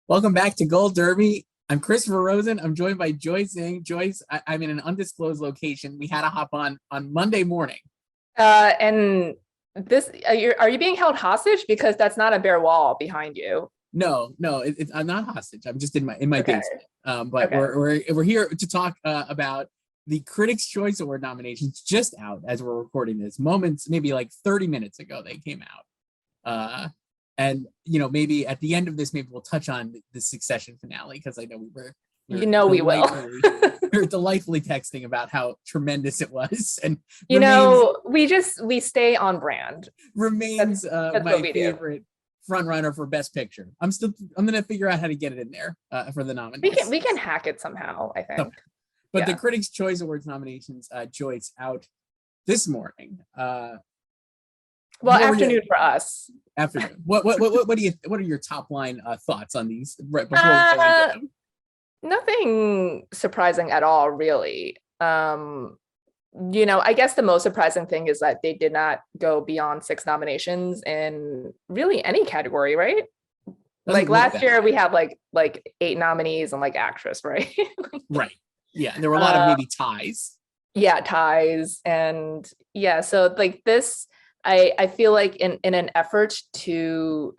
Welcome back to Gold Derby. I'm Christopher Rosen. I'm joined by Joyce. Joyce, I'm in an undisclosed location. We had to hop on Monday morning. And this, are you being held hostage? Because that's not a bare wall behind you. No, I'm not hostage. I'm just in my Okay. basement. But Okay. we're here to talk about the Critics' Choice Award nominations just out as we're recording this. Moments, maybe like 30 minutes ago, they came out. And maybe at the end of this, maybe we'll touch on the Succession finale because I know We will. we were delightfully texting about how tremendous it was, and We stay on brand. Remains That's my favorite front runner for Best Picture. I'm gonna figure out how to get it in there for the nominees. We can hack it somehow, I think. But the Critics' Choice Awards nominations, Joyce, out this morning. Afternoon for us. Afternoon. What are your top line thoughts on these right before we go into them? Nothing surprising at all, really. I guess the most surprising thing is that they did not go beyond 6 nominations in really any category, right? Like last year we had like 8 nominees and like actress, right? Right. Yeah, and there were a lot of maybe ties. Yeah, ties. And yeah, so like this, I feel like in an effort to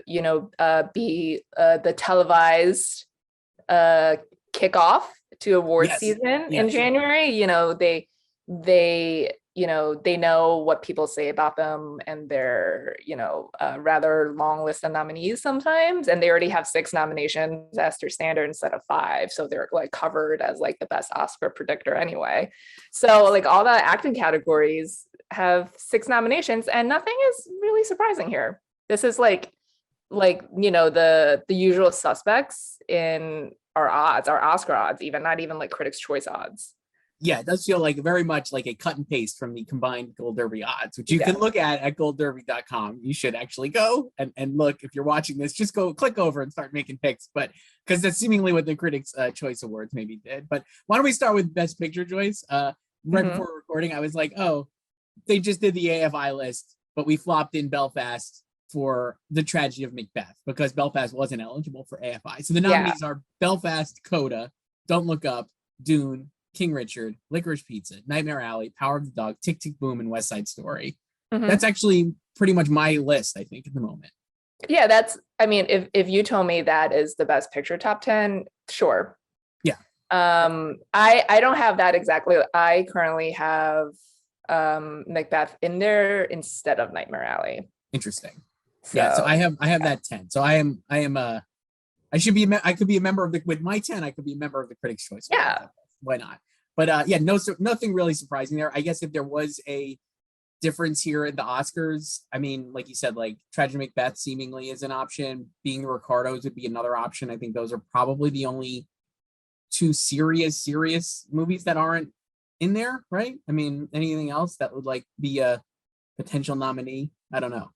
be the televised kickoff to award season in January, they know what people say about them and their rather long list of nominees sometimes, and they already have 6 nominations as their standard instead of 5, so they're like covered as like the best Oscar predictor anyway. So like all the acting categories have 6 nominations and nothing is really surprising here. This is like the usual suspects in our odds, our Oscar odds, even not even like Critics' Choice odds. Yeah, it does feel like very much like a cut and paste from the combined Gold Derby odds, which you can look at goldderby.com. You should actually go and look. If you're watching this, just go click over and start making picks. But because that's seemingly what the Critics' Choice Awards maybe did. But why don't we start with Best Picture, Joyce? Before recording, I was like, oh, they just did the AFI list, but we flopped in Belfast for The Tragedy of Macbeth because Belfast wasn't eligible for AFI. So the nominees are Belfast, Coda, Don't Look Up, Dune, King Richard, Licorice Pizza, Nightmare Alley, Power of the Dog, Tick, Tick, Boom, and West Side Story. That's actually pretty much my list, I think, at the moment. Yeah, if you told me that is the Best Picture top 10, sure. Yeah. I don't have that exactly. I currently have Macbeth in there instead of Nightmare Alley. Interesting. So I have that 10. So I could be a member of with my 10. I could be a member of the Critics' Choice. Yeah. Why not? But nothing really surprising there. I guess if there was a difference here at the Oscars, I mean, like you said, like Tragedy of Macbeth seemingly is an option. Being the Ricardos would be another option. I think those are probably the only 2 serious movies that aren't in there, right? I mean, anything else that would like be a potential nominee? I don't know.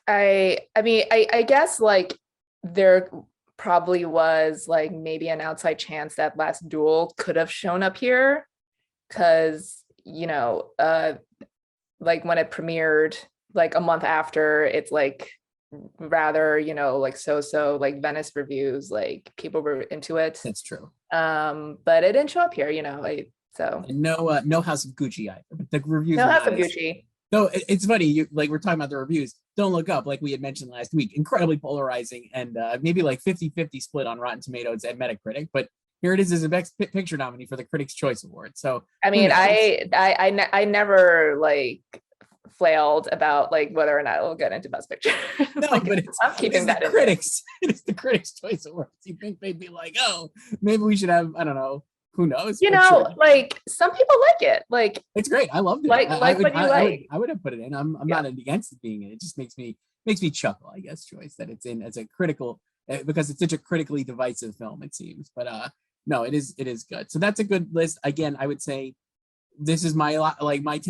I guess like there probably was like maybe an outside chance that Last Duel could have shown up here because like when it premiered like a month after, it's like rather like so like Venice reviews, like people were into it. That's true. But it didn't show up here, so and no House of Gucci either. But the reviews no House of Gucci. No, it's funny. We're talking about the reviews. Don't Look Up, like we had mentioned last week, incredibly polarizing and maybe like 50-50 split on Rotten Tomatoes and Metacritic. But here it is as a Best Picture nominee for the Critics' Choice Award. So I mean, I never like flailed about like whether or not it'll get into Best Picture. No, like, but I'm keeping that in critics. It is the Critics' Choice Awards. You think they'd be like, oh, maybe we should have, I don't know. Who knows? Sure. Like some people like it. Like it's great. I loved it. I would have put it in. I'm not against it being in. It just makes me chuckle, I guess, Joyce, that it's in as a critical because it's such a critically divisive film, it seems. But no, it is good. So that's a good list. Again, I would say this is my 10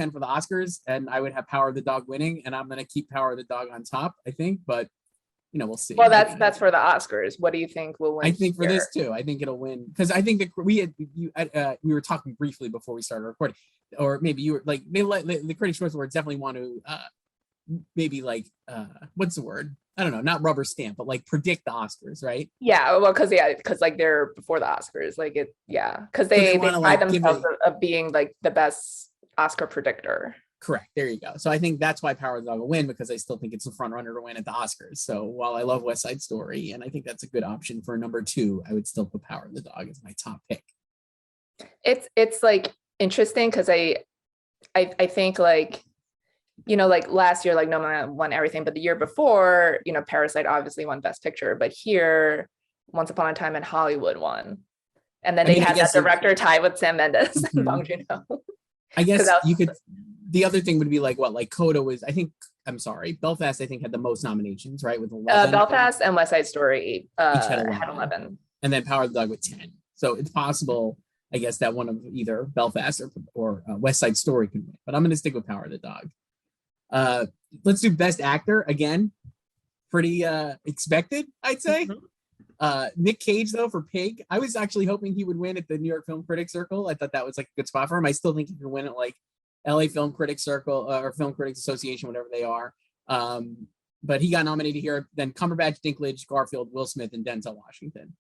for the Oscars, and I would have Power of the Dog winning, and I'm gonna keep Power of the Dog on top, I think, but we'll see. Well, that's for the Oscars. What do you think will win? I think for this too. I think it'll win because I think that we were talking briefly before we started recording, or maybe you were like the Critics' Choice Awards definitely want to maybe like what's the word? I don't know, not rubber stamp, but like predict the Oscars, right? Yeah, well, because like they're before the Oscars, like it, yeah, because So they want to pride like give themselves it. of being like the best Oscar predictor. Correct. There you go. So I think that's why Power of the Dog will win, because I still think it's the front runner to win at the Oscars. So while I love West Side Story, and I think that's a good option for number 2, I would still put Power of the Dog as my top pick. It's like interesting because I think like, you know, like last year, like Nomadland won everything, but the year before, you know, Parasite obviously won Best Picture, but here, Once Upon a Time in Hollywood won. And then they had that director tie with Sam Mendes and Bong Joon-ho. I guess you could, the other thing would be like what, like Coda was, Belfast, I think had the most nominations, right? With 11. Belfast and West Side Story each had 11. And then Power of the Dog with 10. So it's possible, I guess, that one of either Belfast or West Side Story can win. But I'm going to stick with Power of the Dog. Let's do Best Actor again. Pretty expected, I'd say. Nick Cage, though, for Pig. I was actually hoping he would win at the New York Film Critics Circle. I thought that was like a good spot for him. I still think he can win at like LA Film Critics Circle or Film Critics Association, whatever they are. But he got nominated here. Then Cumberbatch, Dinklage, Garfield, Will Smith, and Denzel Washington.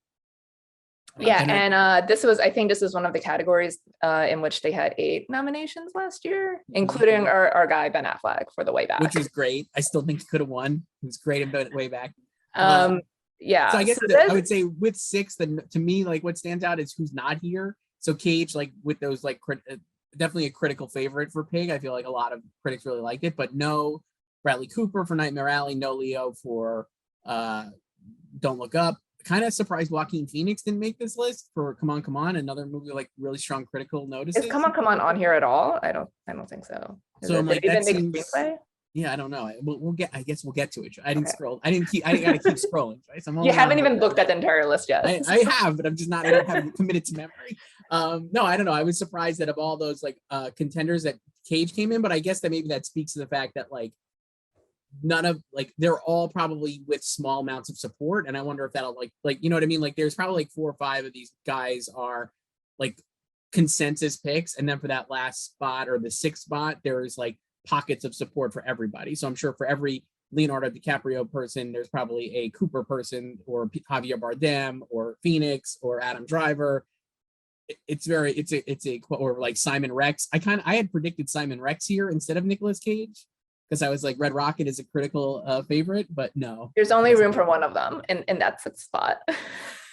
Yeah, and this was, I think this is one of the categories in which they had 8 nominations last year, including our guy Ben Affleck for The Way Back, which was great. I still think he could have won. He was great in The Way Back. Yeah. So I guess I would say with 6, to me, like what stands out is who's not here. So Cage, like with those, like definitely a critical favorite for Pig. I feel like a lot of critics really liked it, but no Bradley Cooper for Nightmare Alley, no Leo for Don't Look Up. Kind of surprised Joaquin Phoenix didn't make this list for Come On, Come On, another movie like really strong critical notices. Is Come On, Come On here at all? I don't think so. So I'm like, that seems, yeah, I don't know. I guess we'll get to it. I didn't scroll. I gotta keep scrolling. Right? So you haven't even looked at the entire list yet. I have, but I'm just not. I don't have it committed to memory. No, I don't know. I was surprised that of all those like contenders that Cage came in, but I guess that maybe that speaks to the fact that like none of like they're all probably with small amounts of support, and I wonder if that'll like you know what I mean. Like there's probably like 4 or 5 of these guys are like consensus picks, and then for that last spot or the 6th spot, there's like pockets of support for everybody. So I'm sure for every Leonardo DiCaprio person, there's probably a Cooper person or Javier Bardem or Phoenix or Adam Driver. It's a or like Simon Rex. I had predicted Simon Rex here instead of Nicolas Cage because I was like Red Rocket is a critical favorite, but no. There's only room for one of them in that 6th spot.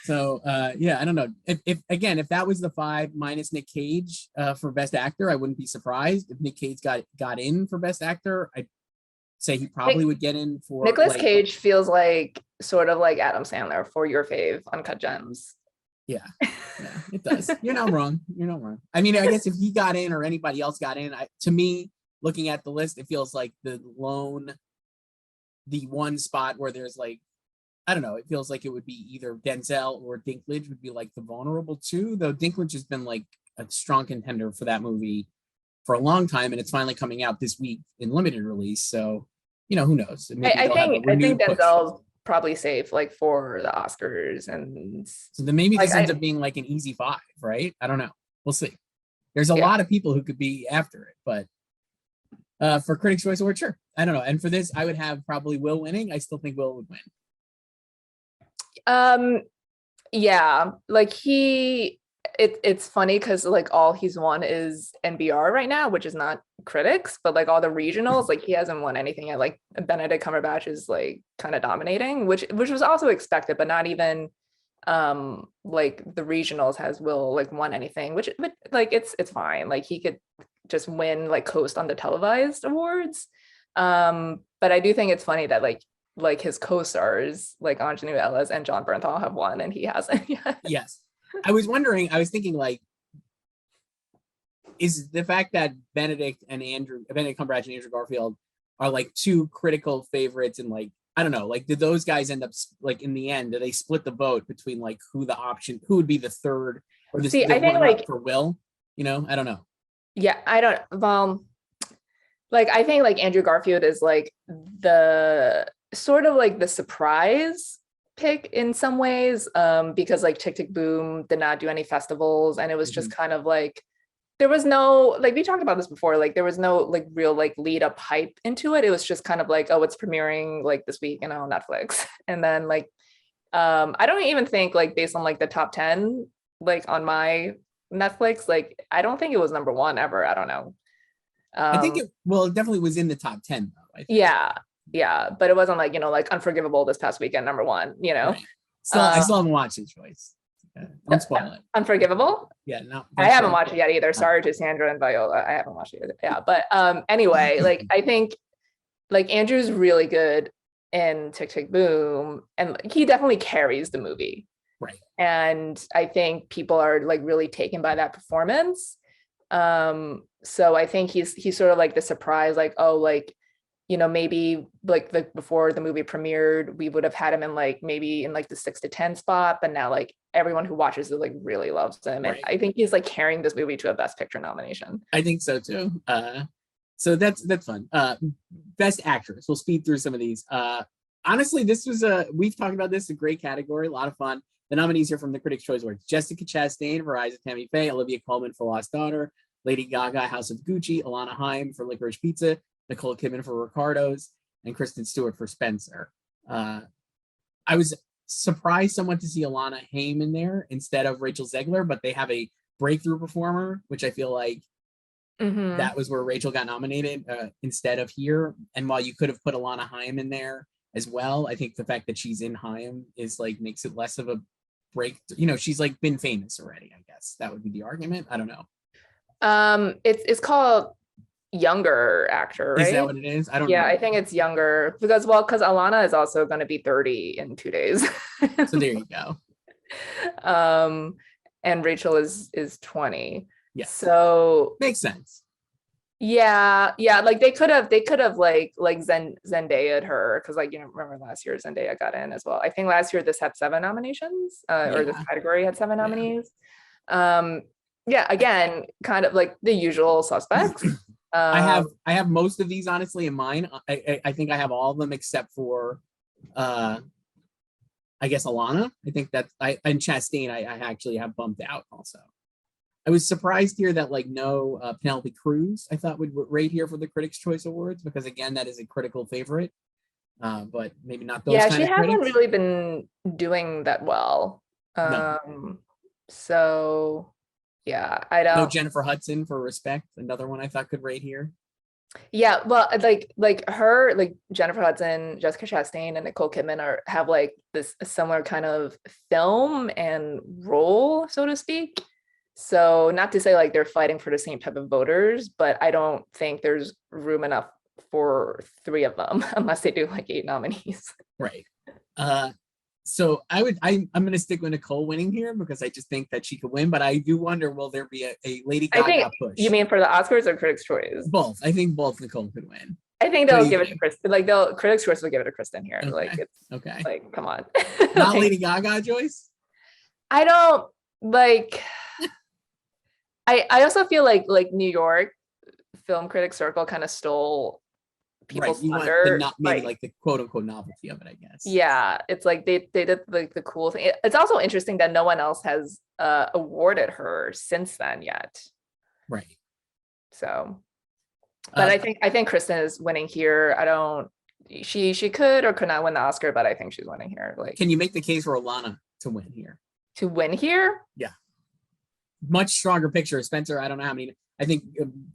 So yeah, I don't know. If that was the 5 minus Nick Cage for Best Actor, I wouldn't be surprised. If Nick Cage got in for Best Actor, I'd say he probably would get in for Nicolas Cage feels like sort of like Adam Sandler for your fave Uncut Gems. Yeah, it does. You're not wrong. I mean, I guess if he got in or anybody else got in, to me, looking at the list, it feels like the one spot where there's like, I don't know, it feels like it would be either Denzel or Dinklage would be like the vulnerable 2, though Dinklage has been like a strong contender for that movie for a long time, and it's finally coming out this week in limited release. So, you know, who knows? I think Denzel's probably safe like for the Oscars, and so then maybe this ends up being like an easy 5, right? I don't know. We'll see. There's a lot of people who could be after it, but for Critics' Choice Award, sure. I don't know. And for this, I would have probably Will winning. I still think Will would win. Yeah, like it's funny because like all he's won is NBR right now, which is not critics, but like all the regionals, like he hasn't won anything yet. Like Benedict Cumberbatch is like kind of dominating, which was also expected, but not even like the regionals has Will like won anything, which but like it's fine. Like he could just win like coast on the televised awards. But I do think it's funny that like his co-stars like Anjanou Ellis and John Bernthal have won and he hasn't yet. Yes. I was thinking like, is the fact that Benedict Cumberbatch and Andrew Garfield are like 2 critical favorites, and like, I don't know, like did those guys end up like in the end, do they split the vote between like who would be the 3rd or the I think like for Will, you know, I don't know. Yeah, I don't like I think like Andrew Garfield is like the sort of like the surprise pick in some ways, because like Tick Tick Boom did not do any festivals, and it was just kind of like there was no, like, we talked about this before, like there was no like real like lead up hype into it. It was just kind of like, oh, it's premiering like this week, you know, on Netflix. And then like I don't even think like based on like the top 10 like on my Netflix, like I don't think it was number one ever. I don't know. I think it definitely was in the top 10 though. I think. Yeah, but it wasn't like, you know, like Unforgivable this past weekend number one, you know. Right. I still haven't watched it, Joyce. Don't spoil it. Unforgivable? Yeah, no. I haven't watched it yet either. Sorry to Sandra and Viola. I haven't watched it yet. Yeah, but anyway, like I think like Andrew's really good in Tick Tick Boom, and he definitely carries the movie. Right. And I think people are like really taken by that performance. So I think he's sort of like the surprise, like, oh, like, you know, maybe like before the movie premiered, we would have had him in like maybe in like the 6 to 10 spot, but now like everyone who watches it like really loves him. And I think he's like carrying this movie to a Best Picture nomination. I think so too. So that's fun. Best Actress. We'll speed through some of these. Honestly, this was we've talked about this, a great category, a lot of fun. The nominees here from the Critics' Choice Awards: Jessica Chastain for Eyes of Tammy Faye, Olivia Colman for Lost Daughter, Lady Gaga, House of Gucci, Alana Haim for Licorice Pizza, Nicole Kidman for Ricardo's, and Kristen Stewart for Spencer. I was surprised somewhat to see Alana Haim in there instead of Rachel Zegler, but they have a breakthrough performer, which I feel like that was where Rachel got nominated instead of here. And while you could have put Alana Haim in there as well, I think the fact that she's in Haim is like makes it less of a break. You know, she's like been famous already, I guess. That would be the argument. I don't know. It's called younger actor, right? Is that what it is? I don't know. Yeah, I think it's younger because Alana is also going to be 30 in 2 days. So there you go. And Rachel is 20. Yeah. So makes sense. Yeah, like they could have like Zendaya'd her, because like, you know, remember last year Zendaya got in as well. I think last year this had 7 nominations, or this category had 7 nominees. Yeah, again, kind of like the usual suspects. I have most of these honestly in mine. I think I have all of them except for I guess Alana. I think that and Chastain I actually have bumped out also. I was surprised here that like no Penelope Cruz I thought would rate here for the Critics' Choice Awards, because again that is a critical favorite, but maybe not those. Yeah, she hasn't really been doing that well. No. So yeah, I don't. No Jennifer Hudson for Respect, another one I thought could rate here. Yeah, well, like her, like Jennifer Hudson, Jessica Chastain, and Nicole Kidman have like this similar kind of film and role, so to speak. So not to say like they're fighting for the same type of voters, but I don't think there's room enough for 3 of them unless they do like 8 nominees. Right. So I'm going to stick with Nicole winning here because I just think that she could win, but I do wonder, will there be a Lady Gaga push? You mean for the Oscars or Critics' Choice? Both. I think both Nicole could win. I think they'll give it to Kristen. Like Critics' Choice will give it to Kristen here. Okay. Like it's okay. Like, come on. Not Lady Gaga, Joyce? I don't like. I also feel like New York Film Critics Circle kind of stole people's thunder. Maybe like the quote unquote novelty of it, I guess. Yeah, it's like they did like the cool thing. It's also interesting that no one else has awarded her since then yet. Right. So, but I think Kristen is winning here. I don't. She could or could not win the Oscar, but I think she's winning here. Like, can you make the case for Alana to win here? To win here? Yeah. Much stronger picture. Spencer, I don't know how many. I think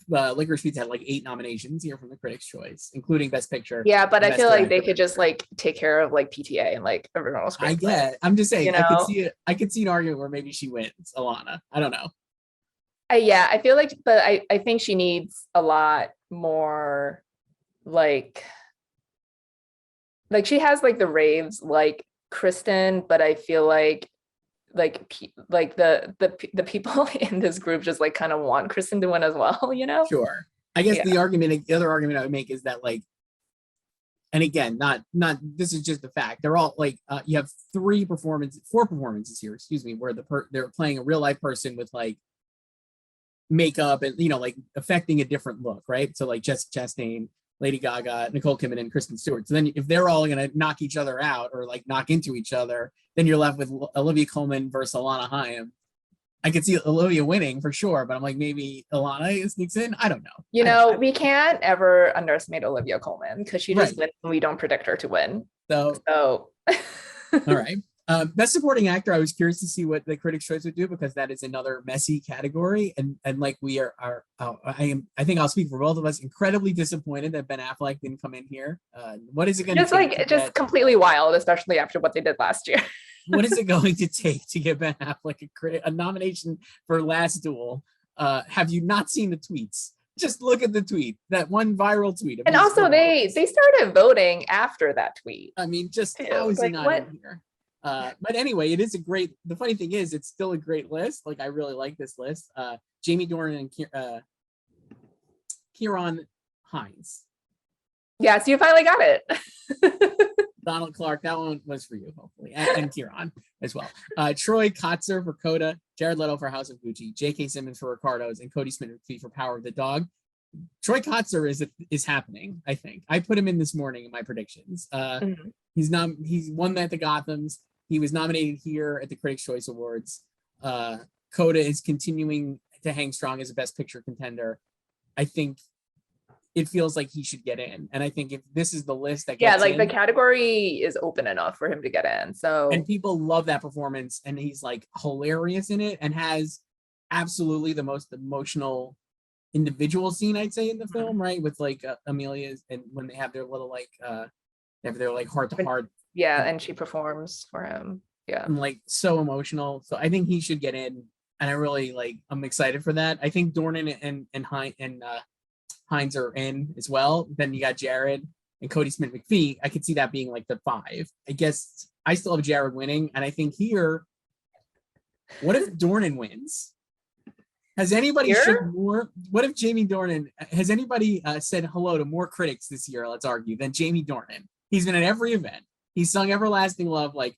Licorice Pizza had like 8 nominations here from the Critics' Choice, including Best Picture. Yeah, but I feel like they could just like take care of like PTA and like original screenplay. I get. I'm just saying. You know? I could see an argument where maybe she wins, Alana. I don't know. Yeah, I feel like, but I think she needs a lot more like she has like the raves like Kristen, but I feel like the people in this group just like kind of want Kristen to win as well, you know? Sure. I guess the other argument I would make is that like, and again, not this is just a fact. They're all like you have 4 performances here, excuse me, where they're playing a real life person with like makeup and, you know, like affecting a different look, right? So like Jessica Chastain, Lady Gaga, Nicole Kidman, and Kristen Stewart. So then if they're all going to knock each other out or like knock into each other, then you're left with Olivia Colman versus Alana Haim. I could see Olivia winning for sure, but I'm like, maybe Ilana sneaks in. I don't know. I don't know. We can't ever underestimate Olivia Colman because she just Right. wins when we don't predict her to win. So, So all right. Best supporting actor. I was curious to see what the Critics' Choice would do because that is another messy category, and like we are I think I'll speak for both of us. Incredibly disappointed that Ben Affleck didn't come in here. What is it going to take? Just completely wild, especially after what they did last year. What is it going to take to get Ben Affleck a nomination for Last Duel? Have you not seen the tweets? Just look at the tweet, that one viral tweet. And also, they started voting after that tweet. I mean, just how is he not in here? But anyway, it is the funny thing is, it's still a great list. Like, I really like this list. Jamie Dornan and Kieran Hines. Yes, you finally got it. Donald Clark, that one was for you, hopefully, and Kieran as well. Troy Kotzer for Coda, Jared Leto for House of Gucci, J.K. Simmons for Ricardo's, and Cody Smith-McPhee for Power of the Dog. Troy Kotzer is happening, I think. I put him in this morning in my predictions. He's won at the Gothams. He was nominated here at the Critics' Choice Awards. Coda is continuing to hang strong as a Best Picture contender. I think it feels like he should get in. And I think if this is the list that gets in, the category is open enough for him to get in. So, and people love that performance, and he's like hilarious in it and has absolutely the most emotional individual scene, I'd say, in the film, right? With like Amelia's, and when they have their little like they have their like heart to heart. Yeah, and she performs for him. Yeah. And like so emotional. So I think he should get in. And I really I'm excited for that. I think Dornan and Hines are in as well. Then you got Jared and Cody Smith-McPhee. I could see that being like the 5. I guess I still have Jared winning. And I think here, what if Dornan wins? Has anybody shook more? What if Jamie Dornan, has anybody said hello to more critics this year, let's argue, than Jamie Dornan? He's been at every event. He's sung Everlasting Love like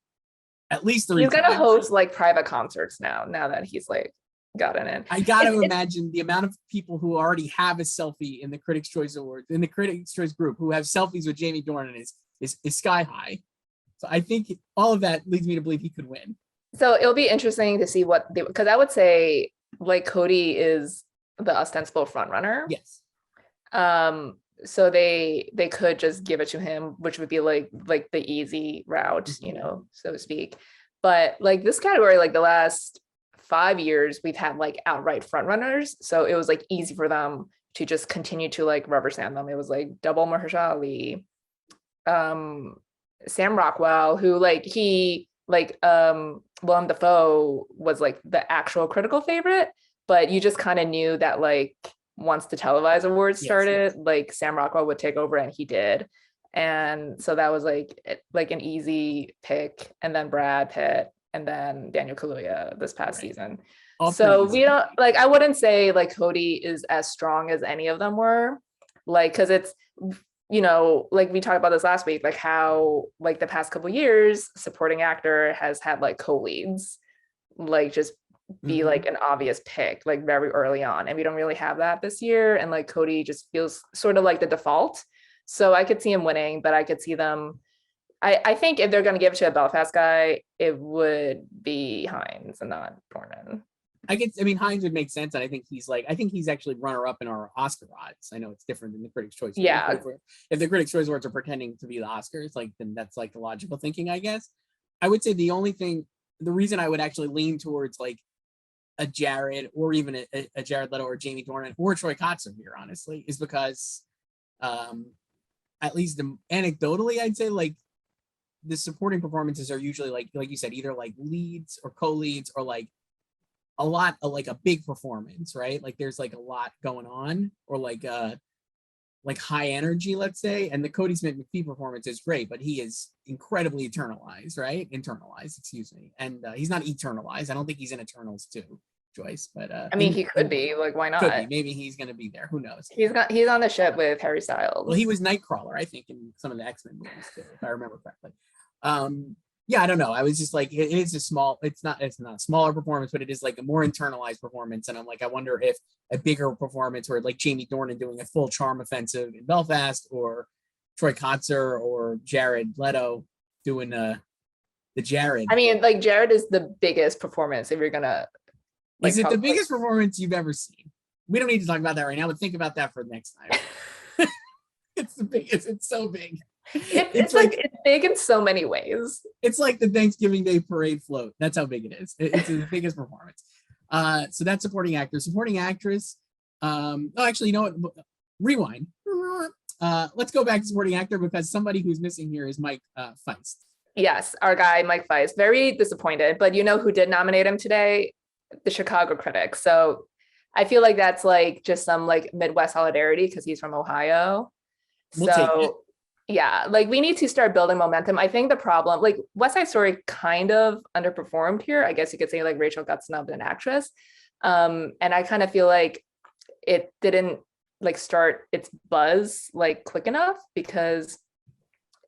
at least 3 times. He's gonna host like private concerts now that he's like gotten in. I gotta imagine the amount of people who already have a selfie in the Critics' Choice Awards, in the Critics' Choice group, who have selfies with Jamie Dornan is sky high. So I think all of that leads me to believe he could win. So it'll be interesting to see because I would say like Cody is the ostensible front runner. Yes. So they could just give it to him, which would be like the easy route, so to speak. But like this category, like the last 5 years, we've had like outright front runners. So it was like easy for them to just continue to like rubber stamp them. It was like double Mahershala Ali, Sam Rockwell, who Willem Dafoe was like the actual critical favorite, but you just kind of knew that like once the televised awards started, like Sam Rockwell would take over, and he did. And so that was like an easy pick. And then Brad Pitt, and then Daniel Kaluuya this past season. So we don't like, I wouldn't say like Cody is as strong as any of them were, like, because it's, like we talked about this last week, like how like the past couple of years supporting actor has had like co-leads, like just be like an obvious pick like very early on, and we don't really have that this year, and like Cody just feels sort of like the default. So I could see him winning, but I could see them, I think if they're going to give it to a Belfast guy, it would be Hines and not Dornan. Hines would make sense, and I think he's actually runner up in our Oscar odds. I know it's different than the Critics' Choice. Yeah. If the Critics' Choice Awards are pretending to be the Oscars, like then that's like the logical thinking, I guess. I would say the reason I would actually lean towards like a Jared or even a Jared Leto or Jamie Dornan or Troy Kotzer here, honestly, is because at least anecdotally, I'd say like the supporting performances are usually like you said, either like leads or co-leads or like a lot of like a big performance, right? Like there's like a lot going on, or like high energy, let's say. And the Cody Smith-McPhee performance is great, but he is incredibly internalized, excuse me. And he's not eternalized. I don't think he's in Eternals too, Joyce, but he could be, like, why not? Could be. Maybe he's going to be there. Who knows? He's on the ship with Harry Styles. Well, he was Nightcrawler, I think, in some of the X-Men movies too, if I remember correctly. Yeah, I don't know. I was just like, it's not a smaller performance, but it is like a more internalized performance. And I'm like, I wonder if a bigger performance where like Jamie Dornan doing a full charm offensive in Belfast, or Troy Kotzer or Jared Leto doing the Jared. I mean, like Jared is the biggest performance if you're gonna Like Is it the how biggest performance you've ever seen? We don't need to talk about that right now, but think about that for the next time. It's the biggest. It's so big. it's like it's big in so many ways. It's like the Thanksgiving Day parade float. That's how big it is. It's the biggest performance. So that's supporting actor. Supporting actress. Oh, actually, you know what? Rewind. Let's go back to supporting actor because somebody who's missing here is Mike Feist. Yes, our guy Mike Feist. Very disappointed, but you know who did nominate him today? The Chicago Critics. So I feel like that's like just some like Midwest solidarity because he's from Ohio. We'll take it. Yeah, like we need to start building momentum. I think the problem, like West Side Story kind of underperformed here. I guess you could say like Rachel got snubbed an actress. And I kind of feel like it didn't like start its buzz like quick enough because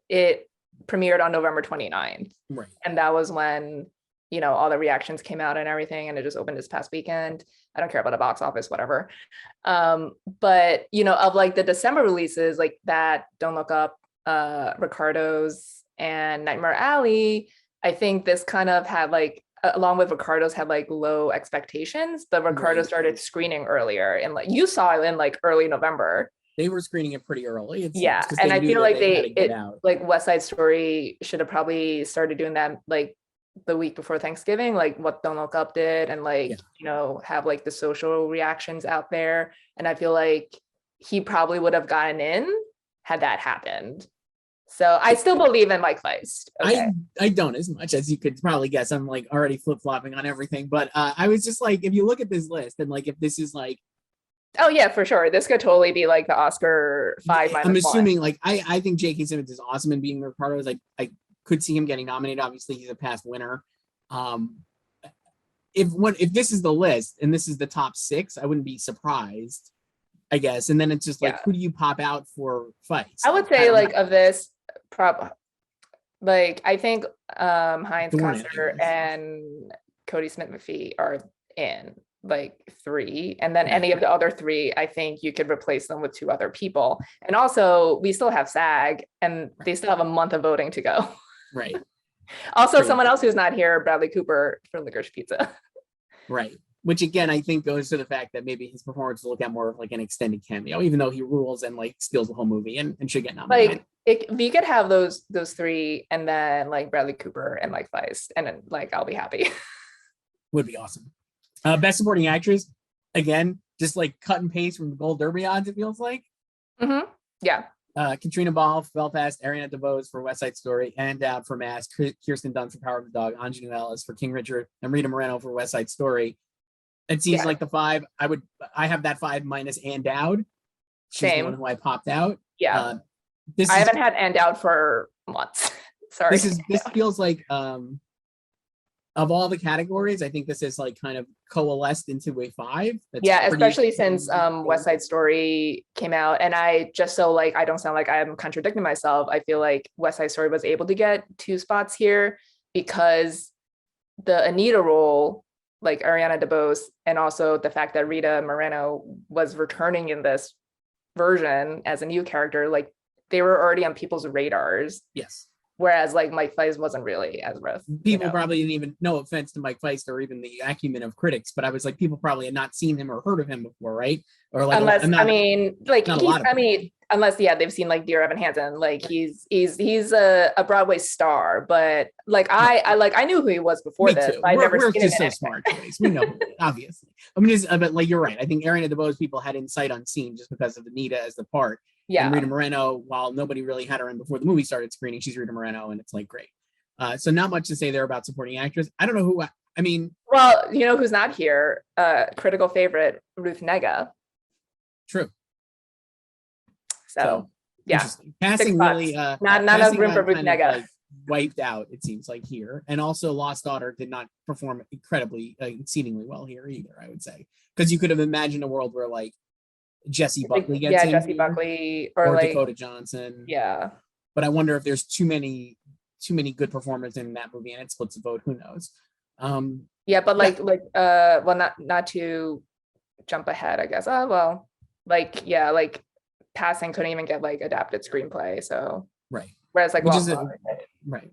it premiered on November 29th. Right. And that was when, you know, all the reactions came out and everything, and it just opened this past weekend. I don't care about the box office, whatever. But you know, of like the December releases, like that Don't Look Up, Ricardo's, and Nightmare Alley, I think this kind of had like, along with Ricardo's, had like low expectations, but Ricardo started screening earlier, and like you saw it in like early November. They were screening it pretty early. And I feel like like West Side Story should have probably started doing that like the week before Thanksgiving, like what Don't Look Up did, and like, you know, have like the social reactions out there. And I feel like he probably would have gotten in had that happened. So I still believe in Mike Feist. Okay. I don't as much as you could probably guess. I'm like already flip-flopping on everything, but I was just like, if you look at this list and like if this is like, oh yeah, for sure, this could totally be like the Oscar 5 minus I'm assuming 1. like I think J.K. Simmons is awesome in being Ricardo. Like I could see him getting nominated. Obviously, he's a past winner. If this is the list and this is the top 6, I wouldn't be surprised, I guess. And then it's just like, who do you pop out for fights? I would say like of this like I think Heinz Kosser and Cody Smith McPhee are in like 3, and then any of the other 3, I think you could replace them with 2 other people. And also we still have SAG and they still have a month of voting to go. Right. Also, someone else who's not here, Bradley Cooper from Licorice Pizza. Right. Which again, I think goes to the fact that maybe his performance will look at more of like an extended cameo, even though he rules and like steals the whole movie and should get nominated. Like we could have those 3 and then like Bradley Cooper and Mike Feist, and then like I'll be happy. Would be awesome. Best supporting actress, again, just like cut and paste from the Gold Derby odds, it feels like. Mm-hmm. Yeah. Katrina Ball for Belfast, Ariana DeBose for West Side Story, and for Mask, Kirsten Dunst for Power of the Dog, Anjanou Ellis for King Richard, and Rita Moreno for West Side Story. It seems like the 5. I have that 5 minus Ann Dowd. She's the one who I popped out. Yeah. I haven't had Ann Dowd for months. Sorry. This feels like of all the categories, I think this is like kind of coalesced into a 5. Especially since West Side Story came out, and I just, so like I don't sound like I'm contradicting myself, I feel like West Side Story was able to get 2 spots here because the Anita role, like Ariana DeBose, and also the fact that Rita Moreno was returning in this version as a new character, like they were already on people's radars. Yes. Whereas like Mike Feist wasn't really as rough. People probably didn't even, no offense to Mike Feist or even the acumen of critics, but I was like, people probably had not seen him or heard of him before, right? Or like, unless they've seen like Dear Evan Hansen, like he's a Broadway star, but like I knew who he was before this. I've never seen him. We're so smart, Joyce. We know, obviously. I mean, but like you're right. I think Ariana DeBose people had insight on scene just because of Anita as the part. Yeah. And Rita Moreno, while nobody really had her in before the movie started screening, she's Rita Moreno, and it's like great. So not much to say there about supporting actress. I don't know who. I mean, well, you know who's not here? Critical favorite Ruth Negga. True. So yeah, passing really not enough room for Ruth Negga. Like wiped out, it seems like here, and also Lost Daughter did not perform incredibly, exceedingly well here either. I would say because you could have imagined a world where like Jessie Buckley gets in, Jessie Buckley or like Dakota Johnson. Yeah, but I wonder if there's too many good performers in that movie and it splits the vote. Who knows? Yeah, but well, not to jump ahead, I guess. Like Passing couldn't even get like adapted screenplay, so right. Whereas like right.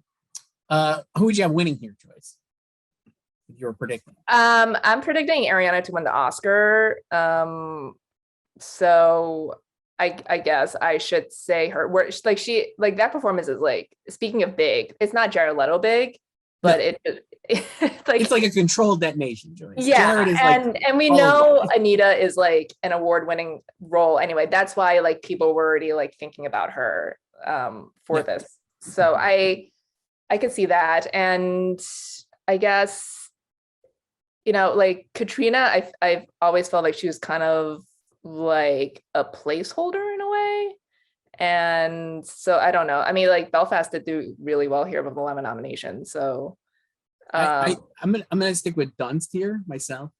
Who would you have winning here, Joyce? You're predicting. I'm predicting Ariana to win the Oscar. So I guess I should say her. Where like she like that performance is like, speaking of big, it's not Jared Leto big, but No. it's like, It's like a controlled detonation, Joyce. yeah, Jared is and we know Anita is like an award-winning role anyway. That's why like people were already like thinking about her for this. So I could see that. And I guess, you know, like Katrina, I've always felt like she was kind of like a placeholder in a way. And so I don't know. I mean, like Belfast did do really well here with 11 nominations. So I'm gonna stick with Dunst here myself.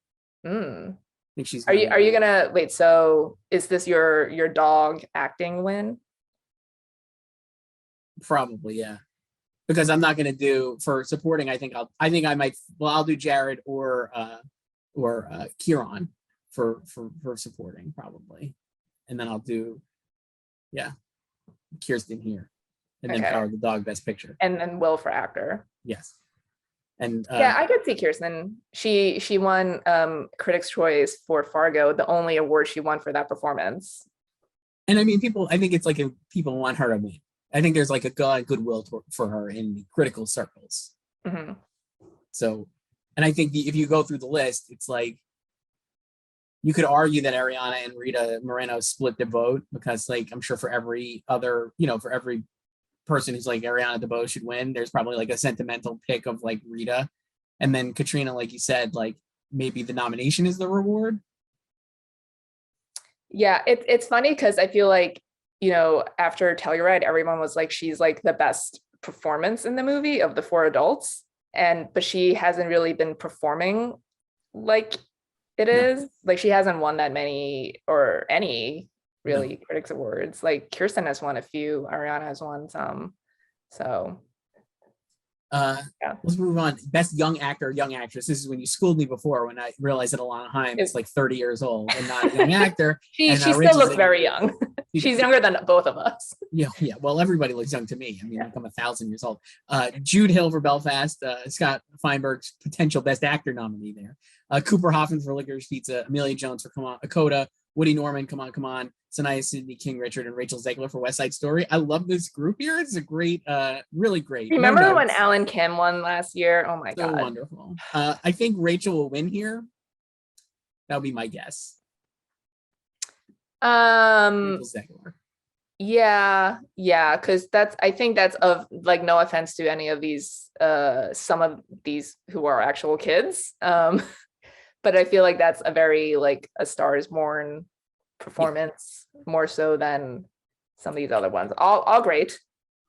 I think she's. Are you gonna wait? So is this your dog acting win? Probably, yeah. Because I'm not gonna do for supporting. I think I might. Well, I'll do Jared or Kieran for supporting probably, and then I'll do, yeah, Kirsten here, and then Power of the Dog Best Picture, and then Will for actor. Yes. And yeah, I could see Kirsten. She won Critics' Choice for Fargo, the only award she won for that performance. And I mean, I think it's like people want her to win. I think there's like a goodwill for her in the critical circles. Mm-hmm. So, and I think if you go through the list, it's like you could argue that Ariana and Rita Moreno split the vote, because like I'm sure for every other, for every person who's like Ariana DeBose should win, there's probably like a sentimental pick of like Rita, and then Katrina, like you said, like maybe the nomination is the reward. Yeah, it's funny because I feel like, after Telluride, everyone was like, she's like the best performance in the movie of the four adults, but she hasn't really been performing like it is. Like she hasn't won that many or any really critics awards. Like Kirsten has won a few, Ariana has won some. So let's move on. Best young actor, young actress. This is when you schooled me before, when I realized that Alana Haim is like 30 years old and not a young actor. she still looks very young. She's younger than both of us. Yeah. Well, everybody looks young to me. I mean, like I'm 1,000 years old. Jude Hill for Belfast. Scott Feinberg's potential Best Actor nominee there. Cooper Hoffman for Licorice Pizza. Amelia Jones for Come On, Coda. Woody Norman, Come On. Sanaya Sidney, King Richard, and Rachel Zegler for West Side Story. I love this group here. It's a great, really great. Remember when Alan Kim won last year? Oh my God. So wonderful. I think Rachel will win here. That would be my guess. Rachel Zegler. Yeah, because I think that's of like, no offense to any of these, some of these who are actual kids. But I feel like that's a very like A Star Is Born performance, more so than some of these other ones. All great.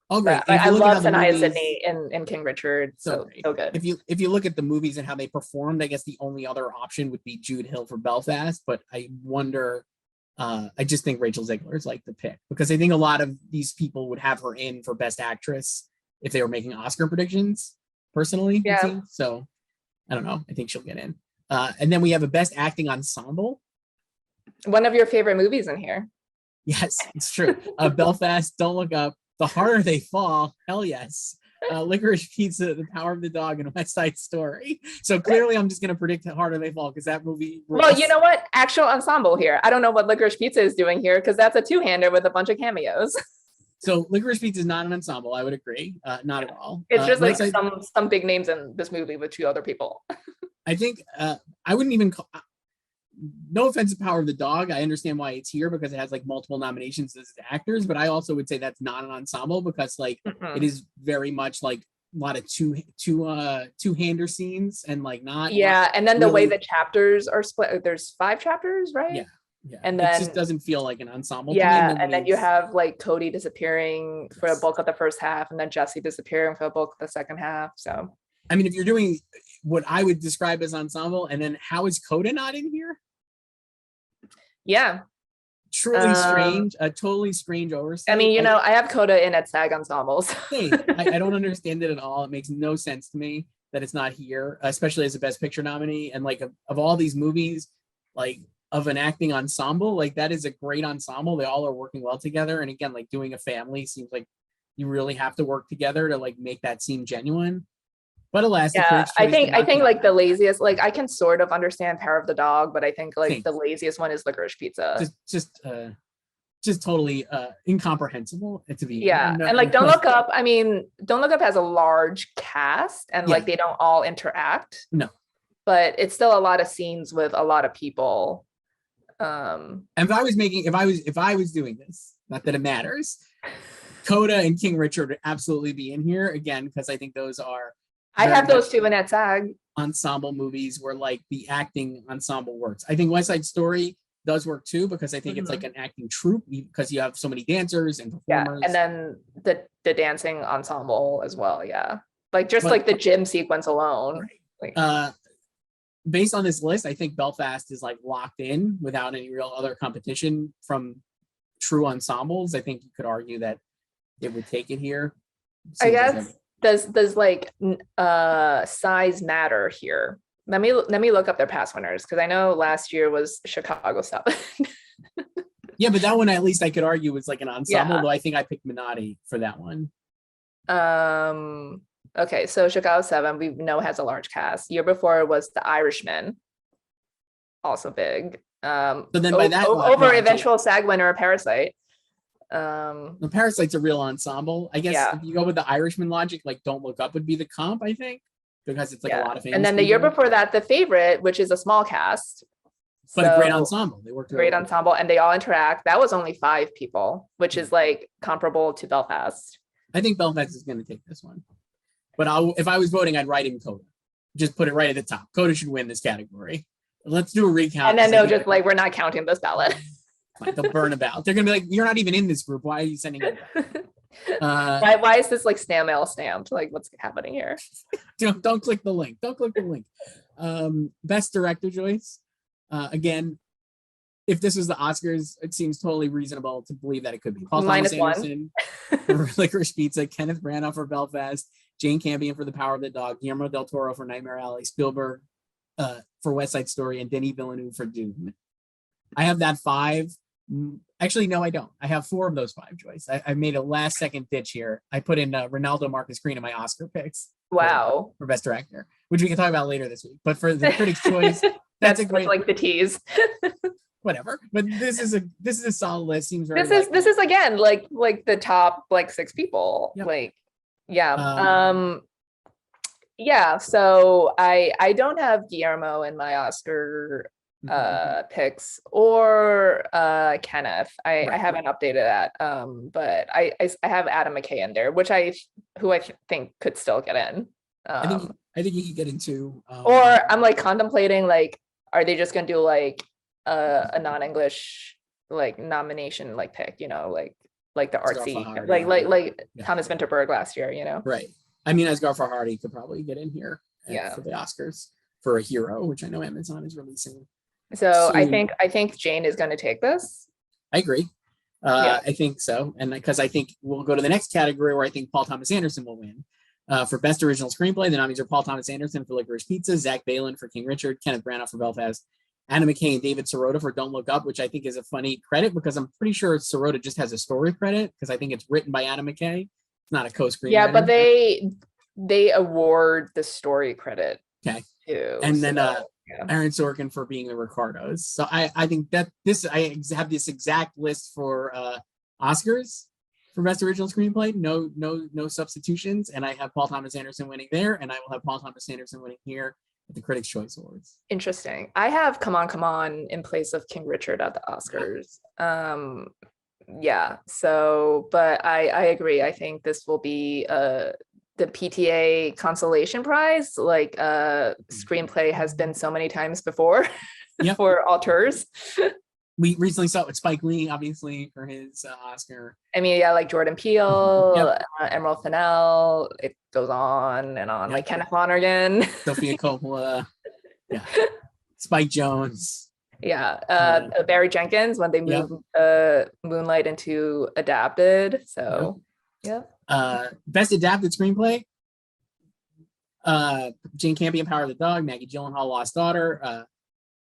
All great. I love Sanaya Sidney and King Richard. So good. If you look at the movies and how they performed, I guess the only other option would be Jude Hill for Belfast. But I wonder, I just think Rachel Zegler is like the pick, because I think a lot of these people would have her in for Best Actress if they were making Oscar predictions, personally. Yeah. So I don't know. I think she'll get in. And then we have a Best Acting Ensemble. One of your favorite movies in here. Yes, it's true. Belfast, Don't Look Up, The Harder They Fall, hell yes. Licorice Pizza, The Power of the Dog, and West Side Story. So clearly I'm just going to predict The Harder They Fall, because that movie rules. Well, you know what? Actual ensemble here. I don't know what Licorice Pizza is doing here, because that's a two-hander with a bunch of cameos. So Licorice Pizza is not an ensemble. I would agree. Not at all. It's just like some big names in this movie with two other people. I think I wouldn't even call, no offense to Power of the Dog. I understand why it's here, because it has like multiple nominations as actors, but I also would say that's not an ensemble, because like it is very much like a lot of two-hander scenes, and like not. Yeah, and then really, the way the chapters are split, there's 5 chapters, right? Yeah. And then it just doesn't feel like an ensemble. Yeah, and then you have like Cody disappearing for a bulk of the first half, and then Jesse disappearing for a bulk of the second half. So I mean, if you're doing what I would describe as ensemble, and then how is Coda not in here? Yeah. Truly strange, a totally strange oversight. I mean, I have Coda in at SAG ensembles. Hey, I don't understand it at all. It makes no sense to me that it's not here, especially as a Best Picture nominee. And like of all these movies, like of an acting ensemble, like that is a great ensemble. They all are working well together. And again, like doing a family seems like you really have to work together to like make that seem genuine. But alas, the Yeah, Critics' I Choice did think I not think get like that. the laziest, like I can sort of understand Power of the Dog, but I think like Same. the laziest one is Licorice Pizza. Just totally incomprehensible to be in. Yeah, and like Don't Look Up, I mean, Don't Look Up has a large cast and Yeah. like they don't all interact, No. but it's still a lot of scenes with a lot of people. And if I was doing this, not that it matters, Coda and King Richard would absolutely be in here again, because I think those are I very have those much two in that SAG. ensemble movies where like the acting ensemble works. I think West Side Story does work too, because I think it's like an acting troupe, because you have so many dancers and Yeah, performers. and then the dancing ensemble as well. Yeah, like just But- like the gym sequence alone. Right. Like, Based on this list, I think Belfast is like locked in without any real other competition from true ensembles. I think you could argue that it would take it here. I guess does like size matter here? Let me look up their past winners, because I know last year was Chicago 7. Yeah, but that one at least I could argue was like an ensemble, Yeah. though I think I picked Minotti for that one. Okay, so Chicago 7 we know has a large cast. Year before was The Irishman, also big. So then by that over logic, eventual SAG winner Parasite. the Parasite's a real ensemble. I guess Yeah. if you go with the Irishman logic, like Don't Look Up would be the comp, I think, because it's like a lot of famous And then the year people. before that, The Favorite, which is a small cast. But a great ensemble. They worked Great ensemble, and they all interact. That was only 5 people, which is like comparable to Belfast. I think Belfast is going to take this one. But if I was voting, I'd write in Coda. Just put it right at the top. Coda should win this category. Let's do a recount. And then they'll just like, we're not counting this ballot. They'll burn a ballot. They're going to be like, you're not even in this group. Why are you sending it? Why is this like snail mail stamped? Like, what's happening here? Don't click the link. Don't click the link. Best Director, Joyce. Again, if this was the Oscars, it seems totally reasonable to believe that it could be Paul Thomas Anderson for Licorice Pizza, Kenneth Branagh for Belfast, Jane Campion for The Power of the Dog, Guillermo del Toro for Nightmare Alley, Spielberg for West Side Story, and Denis Villeneuve for Dune. I have that 5. Actually, no, I don't. I have 4 of those 5, Joyce. I made a last second ditch here. I put in Ronaldo Marcus Green in my Oscar picks. Wow. For Best Director, which we can talk about later this week. But for the Critics' Choice, that's a great, like the tease. Whatever. But this is a solid list. Seems very. This is again like the top like 6 people. Yep. Like, yeah. Yeah. So I don't have Guillermo in my Oscar picks or Kenneth. I haven't updated that. But I have Adam McKay in there, which I think could still get in. I think he could get into. Or I'm like contemplating like, are they just gonna do like a non-English like nomination like pick, you know, like the artsy like Thomas Vinterberg last year, you know? Right. I mean, Asghar Farhadi could probably get in here for the Oscars for A Hero, which I know Amazon is releasing. So soon. I think Jane is going to take this. I agree. I think so. And because I think we'll go to the next category where I think Paul Thomas Anderson will win. For Best Original Screenplay, the nominees are Paul Thomas Anderson for Licorice Pizza, Zach Balan for King Richard, Kenneth Branagh for Belfast, Adam McKay and David Sirota for Don't Look Up, which I think is a funny credit because I'm pretty sure Sirota just has a story credit because I think it's written by Adam McKay. It's not a co-screenwriter. Yeah, but they award the story credit. Okay. Too, and then Aaron Sorkin for being the Ricardos. So I think that I have this exact list for Oscars for Best Original Screenplay. No substitutions. And I have Paul Thomas Anderson winning there, and I will have Paul Thomas Anderson winning here at the Critics' Choice Awards. Interesting. I have Come On in place of King Richard at the Oscars. Yeah. So, but I agree. I think this will be the PTA consolation prize. Like screenplay has been so many times before for auteurs. We recently saw it with Spike Lee, obviously, for his Oscar. I mean, yeah, like Jordan Peele, Emerald Fennell, it goes on and on. Like Kenneth Lonergan. Sofia Coppola. Yeah. Spike Jonze. Yeah. Barry Jenkins when they moved Moonlight into adapted. So, Best Adapted Screenplay. Jane Campion, Power of the Dog, Maggie Gyllenhaal, Lost Daughter,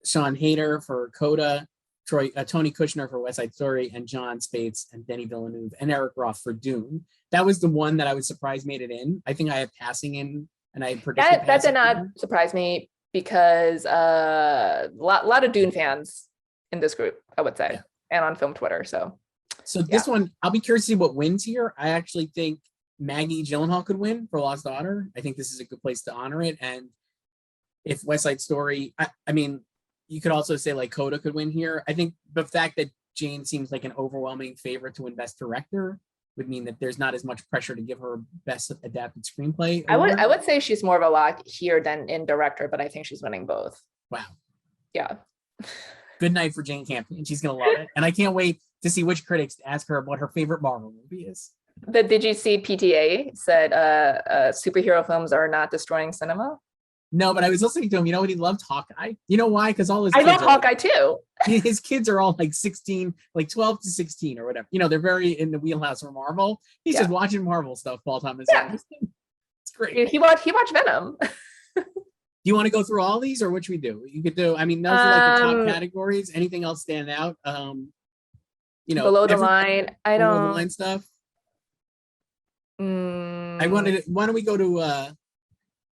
Sean Hayter for Coda, Tony Kushner for West Side Story, and John Spates and Denis Villeneuve and Eric Roth for Dune. That was the one that I was surprised made it in. I think I had passing in and I predicted that did not surprise me because lot of Dune fans in this group, I would say, and on film Twitter. So this one, I'll be curious to see what wins here. I actually think Maggie Gyllenhaal could win for Lost Daughter. I think this is a good place to honor it. And if West Side Story, I mean, you could also say like Coda could win here. I think the fact that Jane seems like an overwhelming favorite to win Best Director would mean that there's not as much pressure to give her Best Adapted Screenplay award. I would say she's more of a lock here than in director, but I think she's winning both. Wow. Yeah. Good night for Jane Campion. She's gonna love it, and I can't wait to see which critics ask her what her favorite Marvel movie is. But did you see PTA said superhero films are not destroying cinema? No, but I was listening to him. You know what? He loved Hawkeye. You know why? Because all his I love Hawkeye too. His kids are all like 16, like 12 to 16 or whatever. You know, they're very in the wheelhouse for Marvel. He's just watching Marvel stuff all the time. It's great. He watched Venom. Do you want to go through all these, or what should we do? You could do. I mean, those are like the top categories. Anything else stand out? You know, below the line. I don't. Below the line stuff. I wanted. Why don't we go to?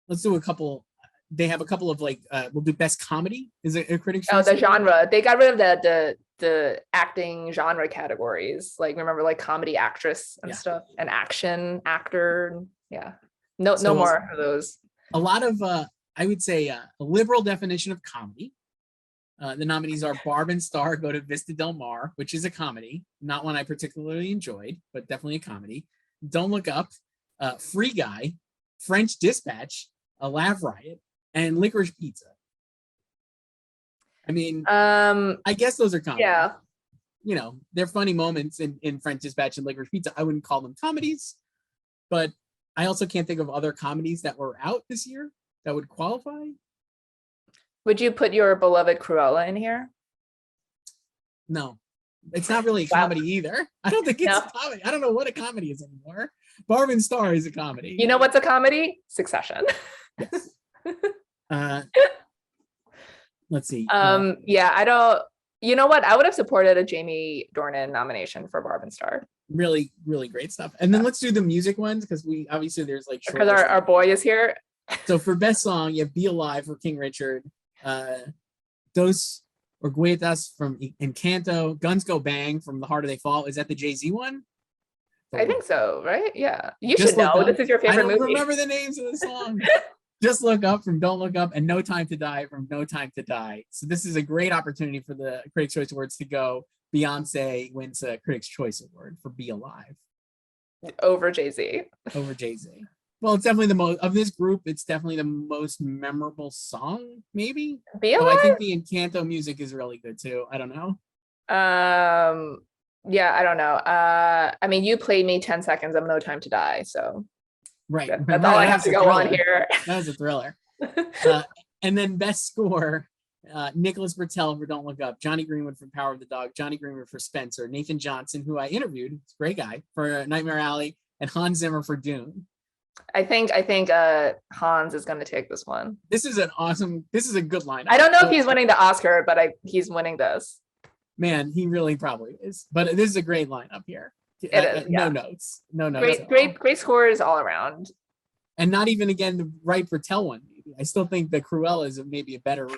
Let's do a couple. They have a couple of like. We'll do best comedy. Is it a critic's choice? Oh, the genre. They got rid of the acting genre categories. Like remember, like comedy actress and stuff, and action actor. Yeah. No more of those. A lot of. I would say a liberal definition of comedy. The nominees are Barb and Star Go to Vista Del Mar, which is a comedy, not one I particularly enjoyed, but definitely a comedy. Don't Look Up, Free Guy, French Dispatch, A Laugh Riot, and Licorice Pizza. I mean, I guess those are comedies. Yeah. You know, they're funny moments in French Dispatch and Licorice Pizza. I wouldn't call them comedies, but I also can't think of other comedies that were out this year that would qualify. Would you put your beloved Cruella in here? No, it's not really a comedy either. I don't think it's a comedy. I don't know what a comedy is anymore. Barb and Star is a comedy. You know what's a comedy? Succession. Yes. Let's see. Yeah, I don't. You know what? I would have supported a Jamie Dornan nomination for Barb and Star. Really, really great stuff. And then let's do the music ones because we obviously there's like because our boy is here. So for best song, you have "Be Alive" for King Richard, "Dos Orguetas" from Encanto, "Guns Go Bang" from "The Harder They Fall." Is that the Jay-Z one? I think so, right? Yeah, you should know. This is your favorite movie. I don't remember the names of the songs. Just Look Up from Don't Look Up, and No Time to Die from No Time to Die. So this is a great opportunity for the Critics' Choice Awards to go. Beyonce wins a Critics' Choice Award for Be Alive. Over Jay-Z. Over Jay-Z. Well, it's definitely the most, of this group, it's definitely the most memorable song, maybe? Be Alive? I think the Encanto music is really good too. I don't know. Yeah, I don't know. I mean, you played me 10 seconds of No Time to Die, so. Right. That's all I have to go on here. That was a thriller. And then best score, Nicholas Bertel for Don't Look Up, Johnny Greenwood for Power of the Dog, Johnny Greenwood for Spencer, Nathan Johnson, who I interviewed, he's a great guy, for Nightmare Alley, and Hans Zimmer for Dune. I think Hans is going to take this one. This is a good lineup. I don't know if he's winning the Oscar, but he's winning this. Man, he really probably is. But this is a great lineup here. It is, no notes. No notes. Great scores all around. And not even again the right Bertel one. Maybe I still think the Cruella is maybe a better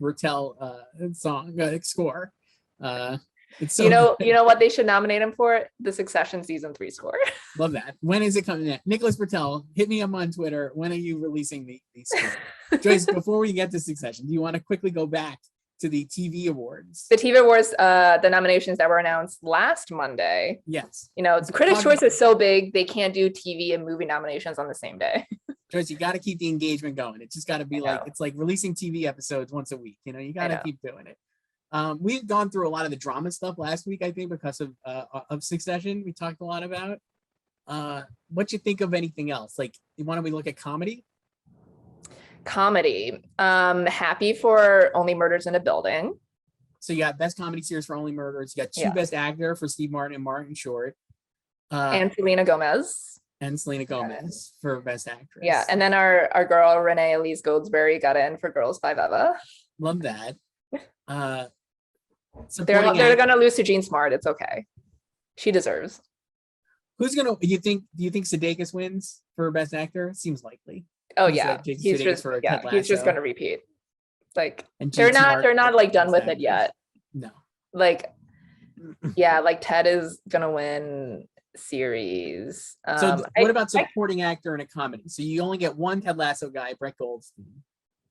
Bertel song score. It's so you know what they should nominate him for? The Succession season 3 score. Love that. When is it coming in? Nicholas Bertel, hit me up on Twitter. When are you releasing the score? Joyce, before we get to Succession, do you want to quickly go back to the TV awards? The TV awards, the nominations that were announced last Monday. Yes. You know, Critics' Choice is so big, they can't do TV and movie nominations on the same day. Joyce, you got to keep the engagement going. It's just got to be like, it's like releasing TV episodes once a week. You know, you got to keep doing it. We've gone through a lot of the drama stuff last week, I think, because of Succession. We talked a lot about. What you think of anything else? Like, why don't we look at comedy? Comedy. Happy for Only Murders in a Building. So you got best comedy series for Only Murders. You got two best actor for Steve Martin and Martin Short. And Selena Gomez. And Selena Gomez for best actress. Yeah, and then our girl Renee Elise Goldsberry got in for Girls Five Eva. Love that. They're gonna lose to Jean Smart. It's okay. She deserves. Who's gonna? Do you think Sudeikis wins for best actor? Seems likely. Oh He's yeah, Jason he's Sudeikis just for Ted he's just Lasso. gonna repeat. Like And they're JTR not like done with it Sanders. yet. No. Like yeah, like Ted is gonna win series. So what about supporting actor in a comedy? So you only get one Ted Lasso guy, Brett Goldstein,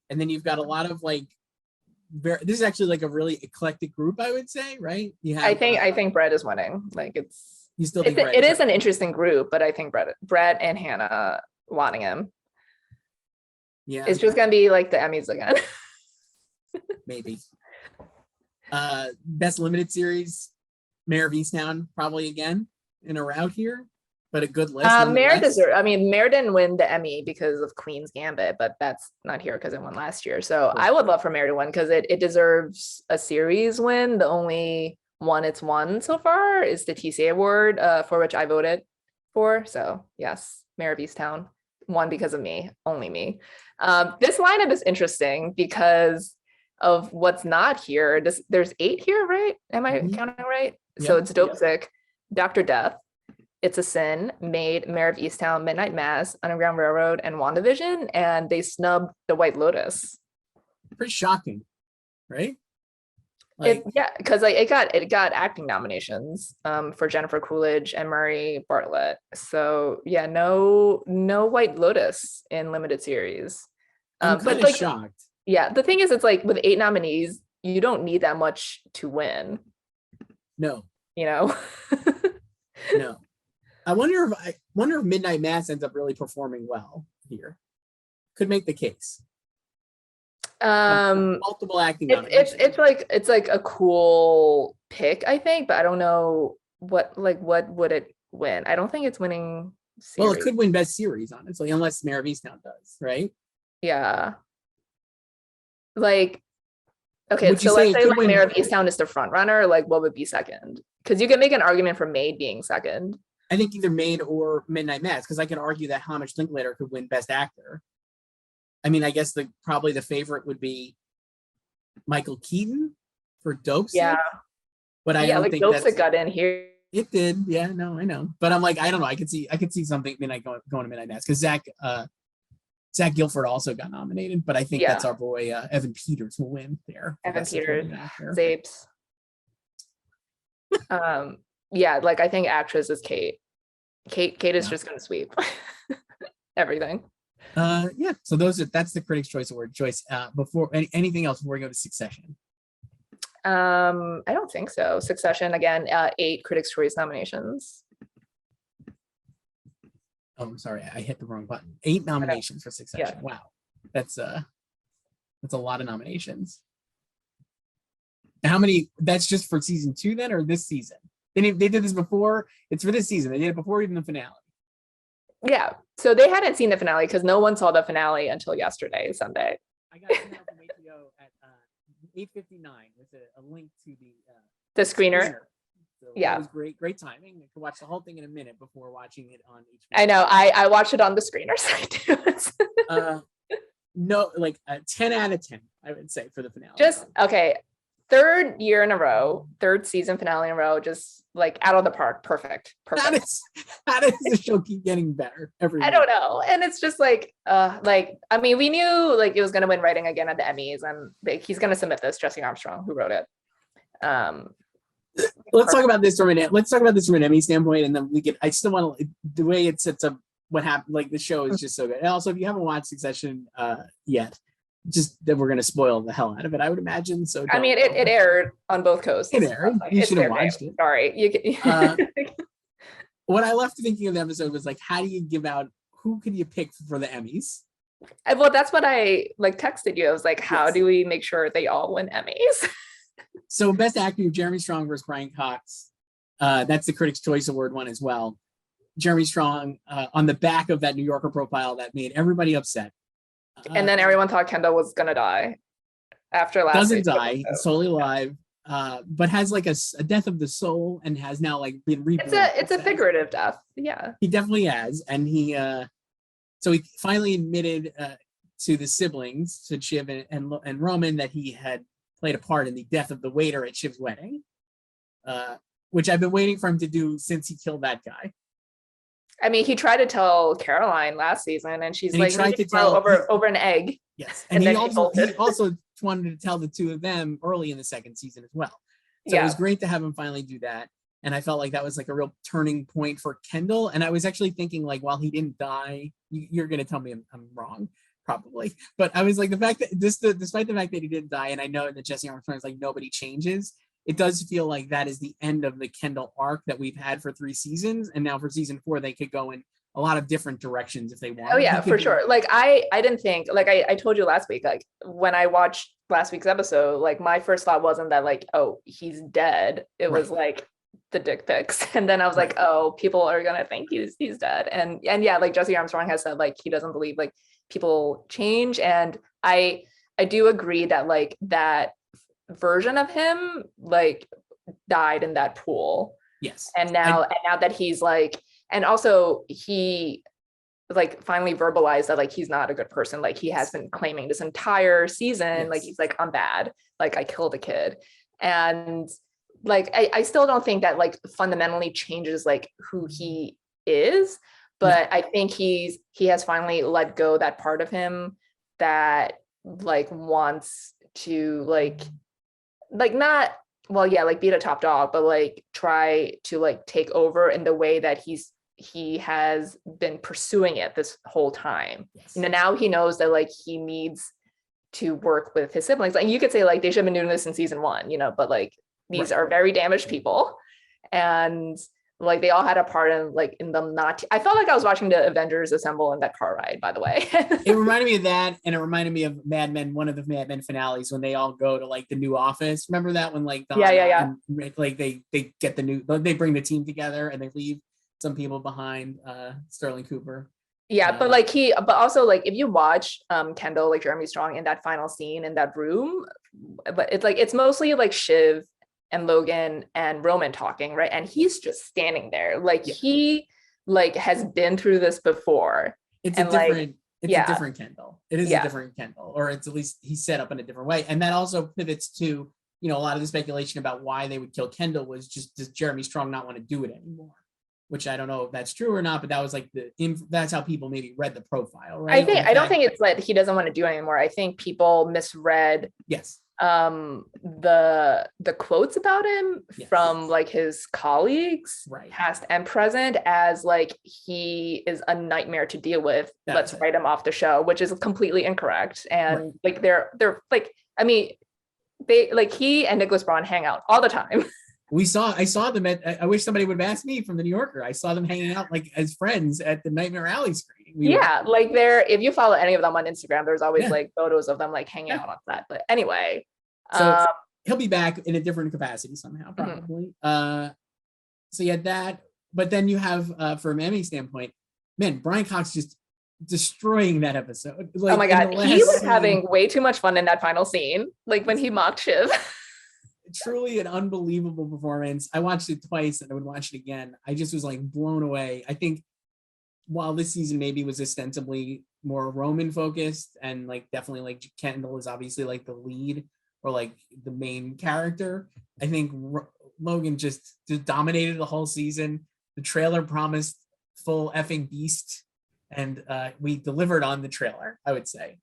and then you've got a lot of like. This is actually like a really eclectic group, I would say, right? You have. I think Brett is winning. Like you still think Brett it is an interesting group, but I think Brett and Hannah wanting him. Yeah, it's just gonna be like the Emmys again. Maybe. Best limited series, Mayor of Easttown, probably again in a route here, but a good list. Mayor didn't win the Emmy because of Queen's Gambit, but that's not here because it won last year. So I would love for Mayor to win because it deserves a series win. The only one it's won so far is the TCA award, for which I voted for. So yes, Mayor of Easttown won because of me, only me. This lineup is interesting because of what's not here. There's 8 here, right? Am I counting right? Yep. So it's Dope Sick, Dr. Death, It's a Sin, Maid, Mayor of Easttown, Midnight Mass, Underground Railroad, and WandaVision, and they snubbed The White Lotus. Pretty shocking, right? Because it got acting nominations for Jennifer Coolidge and Murray Bartlett. So yeah, no White Lotus in limited series. I'm kind of shocked. Yeah, the thing is, it's like with 8 nominees, you don't need that much to win. No. No. I wonder if Midnight Mass ends up really performing well here. Could make the case. Multiple acting. It's like a cool pick, I think, but I don't know what would it win. I don't think it's winning series. Well, it could win best series, honestly, unless Mayor of Easttown does, right? Yeah. Like, okay, so let's say like Mayor of Easttown is the front runner, like what would be second? Because you can make an argument for Maid being second. I think either Maid or Midnight Mass, because I can argue that Hamish Linklater could win best actor. I mean, I guess probably the favorite would be Michael Keaton for Dope Sick. Yeah. But I don't think Dope Sick got in here. It did. Yeah, no, I know. But I'm like, I don't know. I could see something going to Midnight Mass because Zach Gilford also got nominated, but I think that's our boy Evan Peters will win there. Evan Peters, Zapes. Like I think actress is Kate. Kate is just gonna sweep everything. So that's the Critics' Choice Award. Joyce, before anything else before we go to Succession? I don't think so. Succession again, 8 Critics' Choice nominations. Oh, I'm sorry, I hit the wrong button. 8 nominations for Succession. Yeah. Wow, that's a lot of nominations. How many? That's just for season 2 then, or this season? They did this before. It's for this season. They did it before even the finale. Yeah. So they hadn't seen the finale because no one saw the finale until yesterday, Sunday. I got an email from HBO at 8:59 with a link to the screener. So it was great timing. I could watch the whole thing in a minute before watching it on HBO. I know. I watched it on the screener side too. No, like a 10 out of 10, I would say, for the finale. Just okay. 3rd year in a row, 3rd season finale in a row, just like out of the park. Perfect. How does the show keep getting better every week? I don't know. And it's just like I mean, we knew like it was gonna win writing again at the Emmys, and he's gonna submit this, Jesse Armstrong, who wrote it. Let's talk about this from an Emmy standpoint, and then I still want to, the way it sets up what happened, like the show is just so good. And also, if you haven't watched Succession yet, just that we're going to spoil the hell out of it, I would imagine. So I mean, it aired on both coasts. It aired. You should have watched it. Sorry. What I left thinking of the episode was like, how do you give out? Who could you pick for the Emmys? Well, that's what I texted you. I was like, how do we make sure they all win Emmys? So best actor, Jeremy Strong versus Brian Cox. That's the Critics' Choice Award one as well. Jeremy Strong on the back of that New Yorker profile that made everybody upset. And then everyone thought Kendall was gonna die after last. Doesn't die. He's totally alive, but has like a death of the soul and has now like been reborn. It's a figurative death. Yeah, he definitely has, and he finally admitted to the siblings, to Shiv and Roman, that he had played a part in the death of the waiter at Shiv's wedding, which I've been waiting for him to do since he killed that guy. I mean, he tried to tell Caroline last season, and she's And he like, tried "We to did well tell over an egg." yes, And and he then she also bolted. wanted to tell the two of them early in the second season as well. So it Yeah. was great to have him finally do that. And I felt like that was like a real turning point for Kendall. And I was actually thinking, like, while he didn't die, you're going to tell me I'm wrong, probably. But I was like, the fact that despite the fact that he didn't die, and I know that Jesse Armstrong is like nobody changes, it does feel like that is the end of the Kendall arc that we've had for 3 seasons. And now for season 4, they could go in a lot of different directions if they want. Oh yeah, for sure. Like I didn't think, like I told you last week, like when I watched last week's episode, like my first thought wasn't that like, oh, he's dead. It was like the dick pics. And then I was like, oh, people are gonna think he's dead. And yeah, like Jesse Armstrong has said, like he doesn't believe like people change. And I do agree that like that version of him like died in that pool. Yes. And now that he's like, and also he like finally verbalized that like he's not a good person. Like he has been claiming this entire season, like he's like, I'm bad, like I killed a kid. And like I still don't think that like fundamentally changes like who he is, but I think he has finally let go that part of him that like wants to like not, well, yeah, like be the top dog, but like try to like take over in the way that he has been pursuing it this whole time. You know, now he knows that like he needs to work with his siblings. And you could say like they should have been doing this in season 1, you know, but like these are very damaged people, and like they all had a part in like in them not. I felt like I was watching the Avengers assemble in that car ride, by the way. It reminded me of that, and it reminded me of Mad Men, one of the Mad Men finales when they all go to like the new office. Remember that when like Donna and Rick, like they get they bring the team together and they leave some people behind, Sterling Cooper. Yeah, but like but also like if you watch Kendall, like Jeremy Strong in that final scene in that room, but it's like it's mostly like Shiv and Logan and Roman talking, right? And he's just standing there, like he like has been through this before. It's a different Kendall. It is a different Kendall, or it's at least he's set up in a different way. And that also pivots to, you know, a lot of the speculation about why they would kill Kendall was just, does Jeremy Strong not want to do it anymore? Which I don't know if that's true or not, but that was like that's how people maybe read the profile, right? I don't think it's like he doesn't want to do it anymore. I think people misread the quotes about him from like his colleagues, past and present, as like he is a nightmare to deal with. Let's write him off the show, which is completely incorrect. And like they're like, I mean, they like he and Nicholas Braun hang out all the time. I saw them at, I wish somebody would have asked me from the New Yorker. I saw them hanging out like as friends at the Nightmare Alley screening. Like if you follow any of them on Instagram, there's always like photos of them like hanging out on set. But anyway, so he'll be back in a different capacity somehow, probably. So you had that, but then you have from an Emmy standpoint, man, Brian Cox just destroying that episode. Like, oh my god, he was having way too much fun in that final scene, like when he mocked Shiv. Truly an unbelievable performance. I watched it twice and I would watch it again. I just was like blown away. I think while this season maybe was ostensibly more Roman focused, and like definitely like Kendall is obviously like the lead or like the main character, I think Logan just dominated the whole season. The trailer promised full effing beast, and we delivered on the trailer, I would say.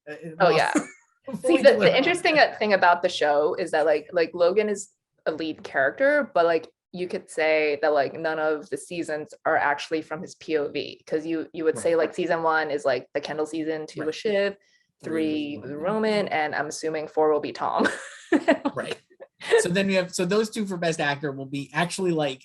See, the interesting thing about the show is that like Logan is a lead character, but like you could say that like none of the seasons are actually from his POV, because you would say like season 1 is like the Kendall season, 2 with Shiv, 3 with Roman, and I'm assuming 4 will be Tom. So then we have those two for best actor will be actually like,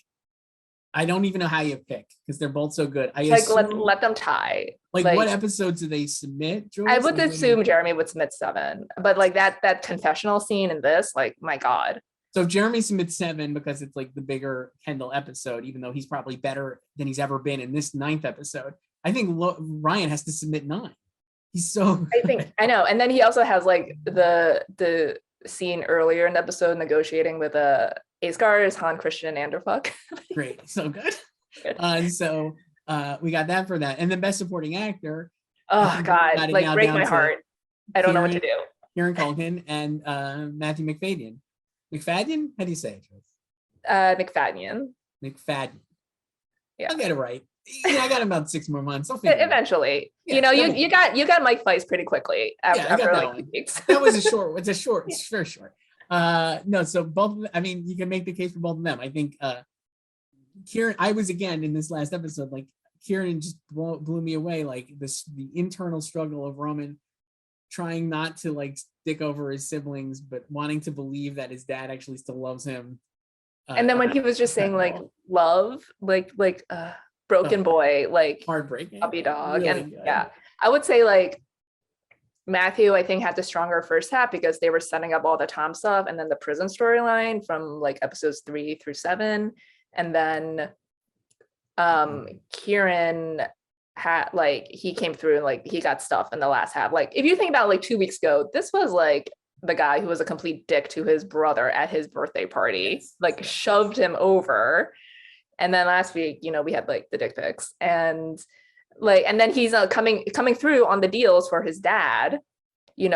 I don't even know how you pick because they're both so good. I like assume, let them tie. Like what episodes do they submit, Joyce? I would assume Jeremy would submit 7, but like that confessional scene in this, like my god. So Jeremy submits 7 because it's like the bigger Kendall episode, even though he's probably better than he's ever been in this 9th episode. I think Ryan has to submit 9. He's so good. I know. And then he also has like the scene earlier in the episode negotiating with Aesgar's Han Christian Anderfuck. Great, so good. So we got that for that, and then best supporting actor. Oh god, like break my heart. I don't know what to do. Kieran Culkin and Matthew McFadyen. McFadyen? How do you say it? McFadyen. McFadyen. Yeah, I'll get it right. Yeah, I got about 6 more months. I'll figure it out. Eventually, Yeah, you got Mike Weiss pretty quickly after, I got that like one. 2 weeks. That was a short. It's a short. Yeah. It's very short. No, so both of them, I mean, you can make the case for both of them. I think Kieran, I was again in this last episode, like Kieran just blew me away. Like the internal struggle of Roman trying not to like stick over his siblings, but wanting to believe that his dad actually still loves him. And then when he was just saying like love, like broken boy, like heartbreaking, puppy dog. really And good. yeah, I would say like Matthew, I think, had the stronger first half because they were setting up all the Tom stuff and then the prison storyline from like episodes 3 through 7. And then Kieran had like, he came through and like he got stuff in the last half. Like if you think about like 2 weeks ago, this was like the guy who was a complete dick to his brother at his birthday party, like shoved him over. And then last week, we had like the dick pics and then he's coming through on the deals for his dad,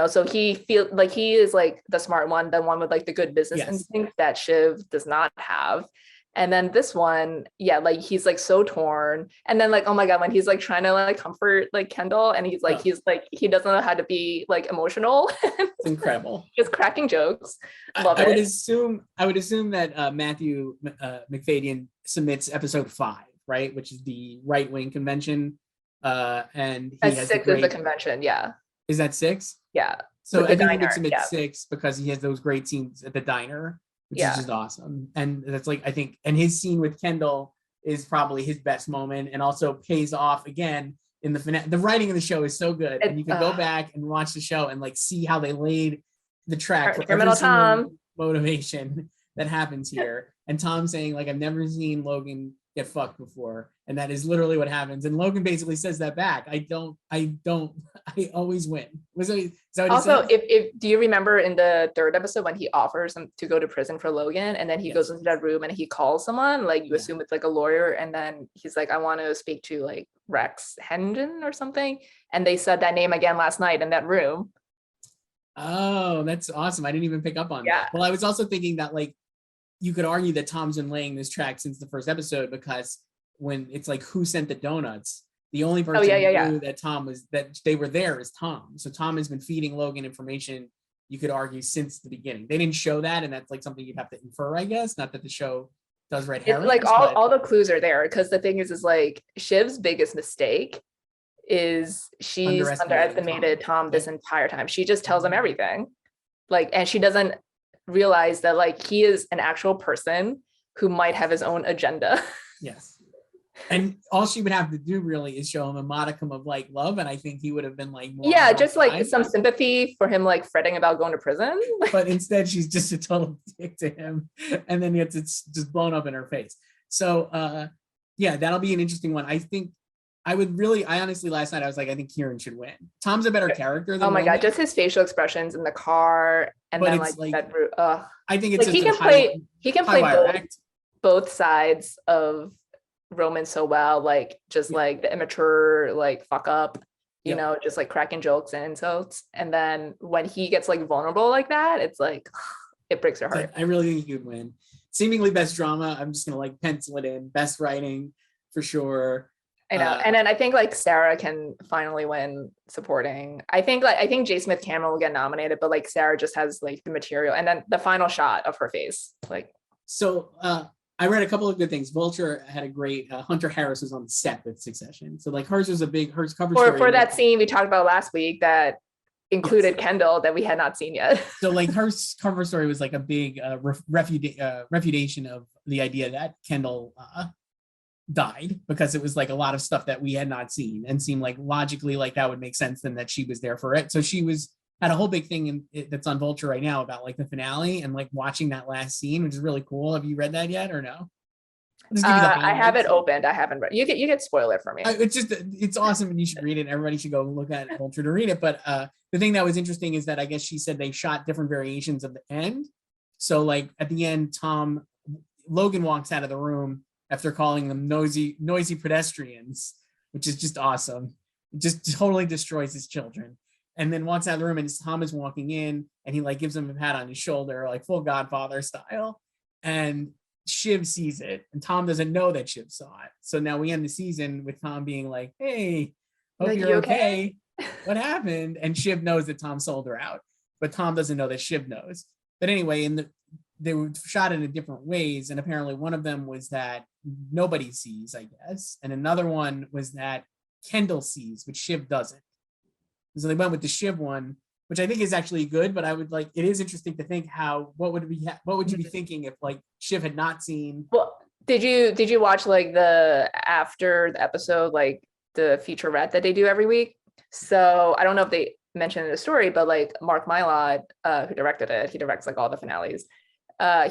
so he feel like he is like the smart one, the one with like the good business instinct that Shiv does not have. And then this one, like he's like so torn. And then like, oh my God, when he's like trying to like comfort like Kendall and he's like he doesn't know how to be like emotional. It's incredible. Just cracking jokes. Love it. I would assume that Matthew McFadyen submits episode 5, right? Which is the right-wing convention. And he has 6 is the convention. Yeah. Is that 6? Yeah. So I think he would submit 6 because he has those great scenes at the diner, which is just awesome. And that's like, I think, and his scene with Kendall is probably his best moment and also pays off again in the finale. The writing of the show is so good. And you can go back and watch the show and like see how they laid the track for every single motivation that happens here. And Tom saying like, I've never seen Logan get fucked before. And that is literally what happens. And Logan basically says that back. I always win. Is that what also, if do you remember in the 3rd episode when he offers him to go to prison for Logan and then he goes into that room and he calls someone, like you assume it's like a lawyer, and then he's like, I want to speak to like Rex Hengen or something. And they said that name again last night in that room. Oh, that's awesome. I didn't even pick up on that. Well, I was also thinking that like you could argue that Tom's been laying this track since the 1st episode, because when it's like who sent the donuts, the only person who knew that they were there is Tom. So Tom has been feeding Logan information, you could argue, since the beginning. They didn't show that, and that's like something you'd have to infer, I guess. Not that the show does red herrings. Like all the clues are there, because the thing is like Shiv's biggest mistake is she's underestimated Tom this entire time. She just tells him everything, like, and she doesn't realize that like he is an actual person who might have his own agenda. Yes. And all she would have to do really is show him a modicum of like love, and I think he would have been like more just like some sympathy for him like fretting about going to prison. But instead she's just a total dick to him, and then it's just blown up in her face. So that'll be an interesting one. I think I honestly last night I was like, I think Kieran should win. Tom's a better character than Roman. God, just his facial expressions in the car, and then like that. I think it's like he can play both sides of Roman so well, like just like the immature like fuck up, just like cracking jokes and insults, and then when he gets like vulnerable like that, it's like it breaks your heart. I really think he would win. Seemingly best drama, I'm just gonna like pencil it in. Best writing for sure. I know. And then I think like Sarah can finally win supporting. I think J. Smith Cameron will get nominated, but like Sarah just has like the material, and then the final shot of her face, like. So I read a couple of good things. Vulture had a great Hunter Harris was on the set with Succession, so like hers was hers cover story for that scene we talked about last week that included Kendall that we had not seen yet. So like her cover story was like a big refutation of the idea that Kendall died, because it was like a lot of stuff that we had not seen and seemed like logically like that would make sense then that she was there for it. So she had a whole big thing that's on Vulture right now about like the finale and like watching that last scene, which is really cool. Have you read that yet or no? I have it opened. I haven't read. You get spoiler for me. It's awesome, and you should read it. Everybody should go look at Vulture to read it. But the thing that was interesting is that I guess she said they shot different variations of the end. So like at the end, Logan walks out of the room after calling them noisy pedestrians, which is just awesome. It just totally destroys his children. And then walks out of the room, and Tom is walking in, and he like gives him a pat on his shoulder, like full Godfather style. And Shiv sees it, and Tom doesn't know that Shiv saw it. So now we end the season with Tom being like, "Hey, hope Like, you're you okay. What happened?" And Shiv knows that Tom sold her out, but Tom doesn't know that Shiv knows. But anyway, they were shot in different ways, and apparently one of them was that nobody sees, I guess, and another one was that Kendall sees, but Shiv doesn't. So they went with the Shiv one, which I think is actually good. But I would like, it is interesting to think what would you be thinking if like Shiv had not seen? Well, did you watch like the after the episode, like the featurette that they do every week? So I don't know if they mentioned in the story, but like Mark Mylod, who directed it, he directs like all the finales.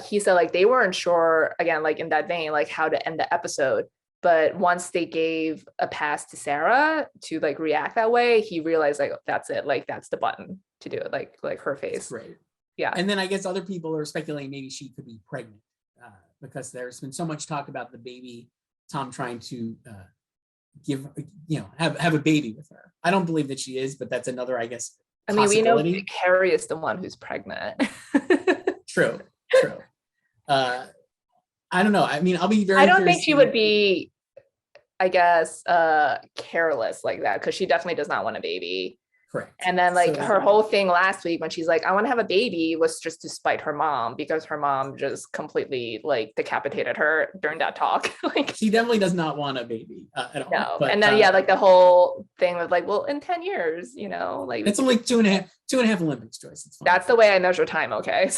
He said like they weren't sure, again, like in that vein, like how to end the episode. But once they gave a pass to Sarah to like react that way, he realized like that's it, like that's the button to do it, like her face. That's great. Yeah. And then I guess other people are speculating maybe she could be pregnant because there's been so much talk about the baby, Tom trying to have a baby with her. I don't believe that she is, but that's another, I guess, I mean, we know Carrie is the one who's pregnant. True. I don't know. I mean, I'll be very. I don't think she would be, I guess, careless like that, because she definitely does not want a baby. Correct. And then like her whole thing last week when she's like, I want to have a baby, was just to spite her mom, because her mom just completely like decapitated her during that talk. Like, she definitely does not want a baby at all. No. But, and then like the whole thing was like, well, in 10 years, like it's only two and a half Olympics, Joyce. It's fine. That's the way I measure time. Okay.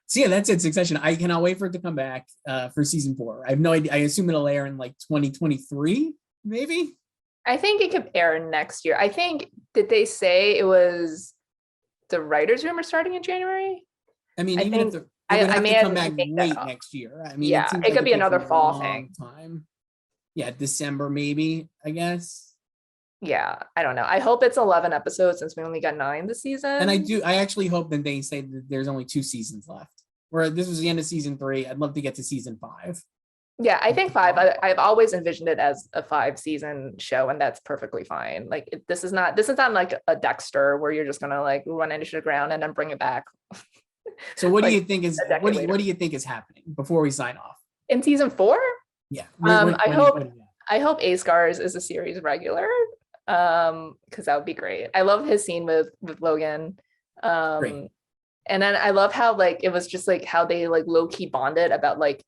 So yeah, that's it. Succession. I cannot wait for it to come back for season 4. I have no idea. I assume it'll air in like 2023, maybe. I think it could air next year. I think, did they say it was the writers' room are starting in January? I mean, even if I may come back late next year. I mean, yeah, it could be another fall thing. Time. Yeah, December maybe, I guess. Yeah, I don't know. I hope it's 11 episodes since we only got 9 this season. And I actually hope that they say that there's only 2 seasons left. Where this was the end of season 3. I'd love to get to season 5. Yeah, I think 5. I've always envisioned it as a 5-season show, and that's perfectly fine. Like this is not like a Dexter where you're just gonna like run it into the ground and then bring it back. So what do you think is what do you think is happening before we sign off? In season 4? Yeah. I hope A Scars is a series regular. Because that would be great. I love his scene with Logan. Great. And then I love how like it was just like how they like low-key bonded about like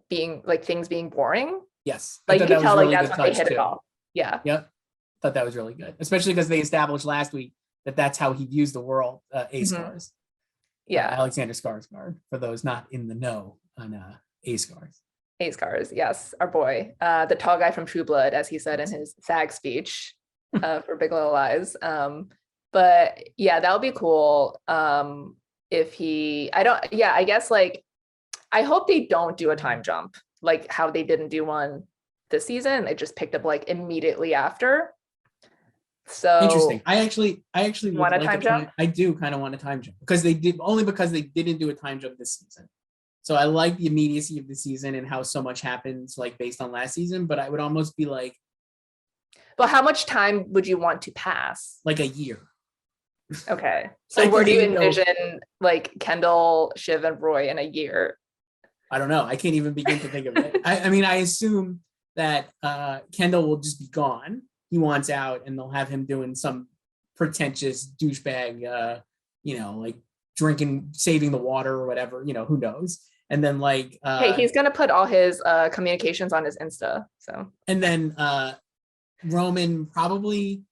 being like things being boring. Yes. Like you can tell like that's when they hit it off. Yeah. Yep. Thought that was really good. Especially because they established last week that that's how he views the world, A Scars. Yeah. Alexander Skarsgård, for those not in the know on A Scars. A Scars, yes, our boy. The tall guy from True Blood, as he said in his SAG speech for Big Little Lies. But yeah, that would be cool. If I guess like I hope they don't do a time jump like how they didn't do one this season. They just picked up like immediately after. So interesting. I actually want a time jump. I do kind of want a time jump because they didn't do a time jump this season. So I like the immediacy of the season and how so much happens like based on last season, but I would almost be like, but how much time would you want to pass? Like a year. Okay. So where do you envision like Kendall, Shiv, and Roy in a year? I don't know. I can't even begin to think of it. I mean, I assume that Kendall will just be gone. He wants out and they'll have him doing some pretentious douchebag, like drinking, saving the water or whatever, who knows. And then like hey, he's gonna put all his communications on his Insta. So and then Roman probably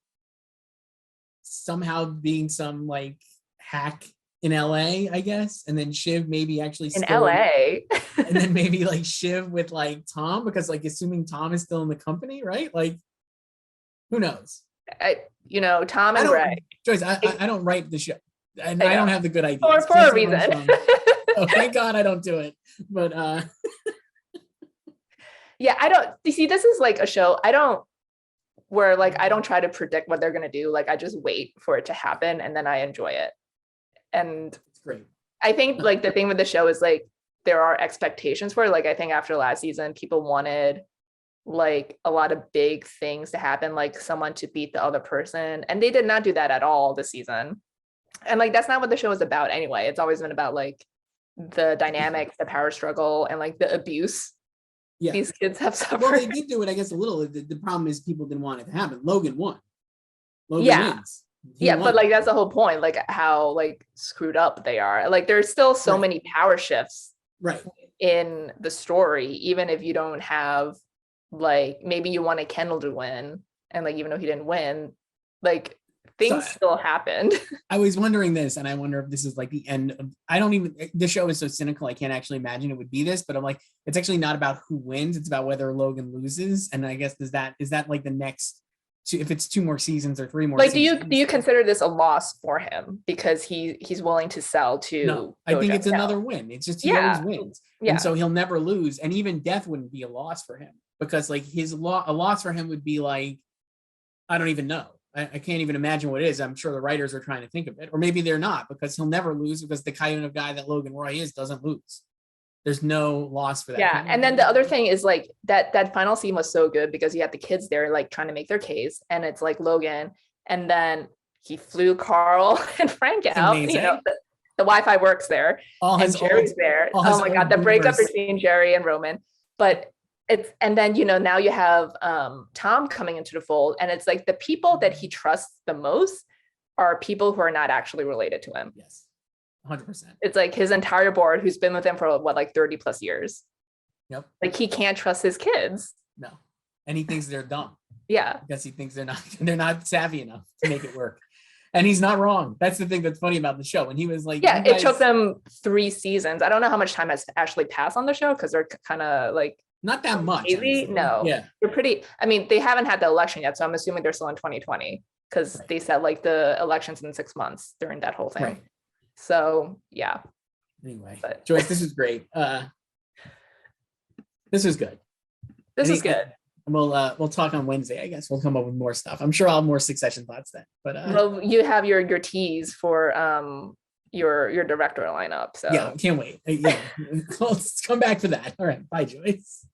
somehow being some like hack in LA, I guess. And then Shiv maybe actually in LA. And then maybe like Shiv with like Tom, because like assuming Tom is still in the company, right? Like who knows? Tom and Greg. Joyce, I don't write the show. And I don't have the good ideas. Or for a reason. Oh, thank God I don't do it. But yeah, I don't. You see, this is like a show. I don't try to predict what they're gonna do. Like I just wait for it to happen and then I enjoy it. And it's great. I think like the thing with the show is like there are expectations for it. Like I think after last season, people wanted like a lot of big things to happen, like someone to beat the other person, and they did not do that at all this season. And like that's not what the show is about anyway. It's always been about like the dynamics, the power struggle, and like the abuse these kids have suffered. Well, they did do it, I guess, a little. The problem is people didn't want it to happen. Logan won. Logan wins. He won. But like that's the whole point, like how like screwed up they are. Like there's still so many power shifts in the story, even if you don't have, like, maybe you wanted Kendall to win, and like even though he didn't win, like things still happened. I was wondering this, and I wonder if this is like the end of, the show is so cynical, I can't actually imagine it would be this, but I'm like, it's actually not about who wins, it's about whether Logan loses. And I guess is that like the next if it's 2 more seasons or 3 more like seasons, do you consider this a loss for him because he's willing to sell to no, I think it's another win. It's just he always wins. And so he'll never lose. And even death wouldn't be a loss for him, because like a loss for him would be like, I don't even know. I can't even imagine what it is. I'm sure the writers are trying to think of it, or maybe they're not, because he'll never lose, because the kind of guy that Logan Roy is doesn't lose. There's no loss for that. Yeah. And then the other thing is like that final scene was so good because you had the kids there like trying to make their case, and it's like Logan, and then he flew Carl and Frank out. You know, the Wi-Fi works there. And Jerry's there. Oh my God, the breakup between Jerry and Roman. But and then, you know, now you have Tom coming into the fold, and it's like the people that he trusts the most are people who are not actually related to him. Yes, 100%. It's like his entire board, who's been with him for what, like 30 plus years. Yep. Like he can't trust his kids. No, and he thinks they're dumb. Yeah, because he thinks they're not savvy enough to make it work. And he's not wrong. That's the thing that's funny about the show. And he was like, yeah, it took them 3 seasons. I don't know how much time has actually passed on the show, because they're kind of like not that much. No, yeah, they're pretty. I mean, they haven't had the election yet, so I'm assuming they're still in 2020, because they said like the elections in 6 months during that whole thing. Right. So yeah. Anyway, Joyce, this was great. This was good. This was good. We'll talk on Wednesday. I guess we'll come up with more stuff. I'm sure I'll have more Succession thoughts then. But well, you have your tease for your director lineup. So yeah, can't wait. Yeah, let's come back for that. All right, bye, Joyce.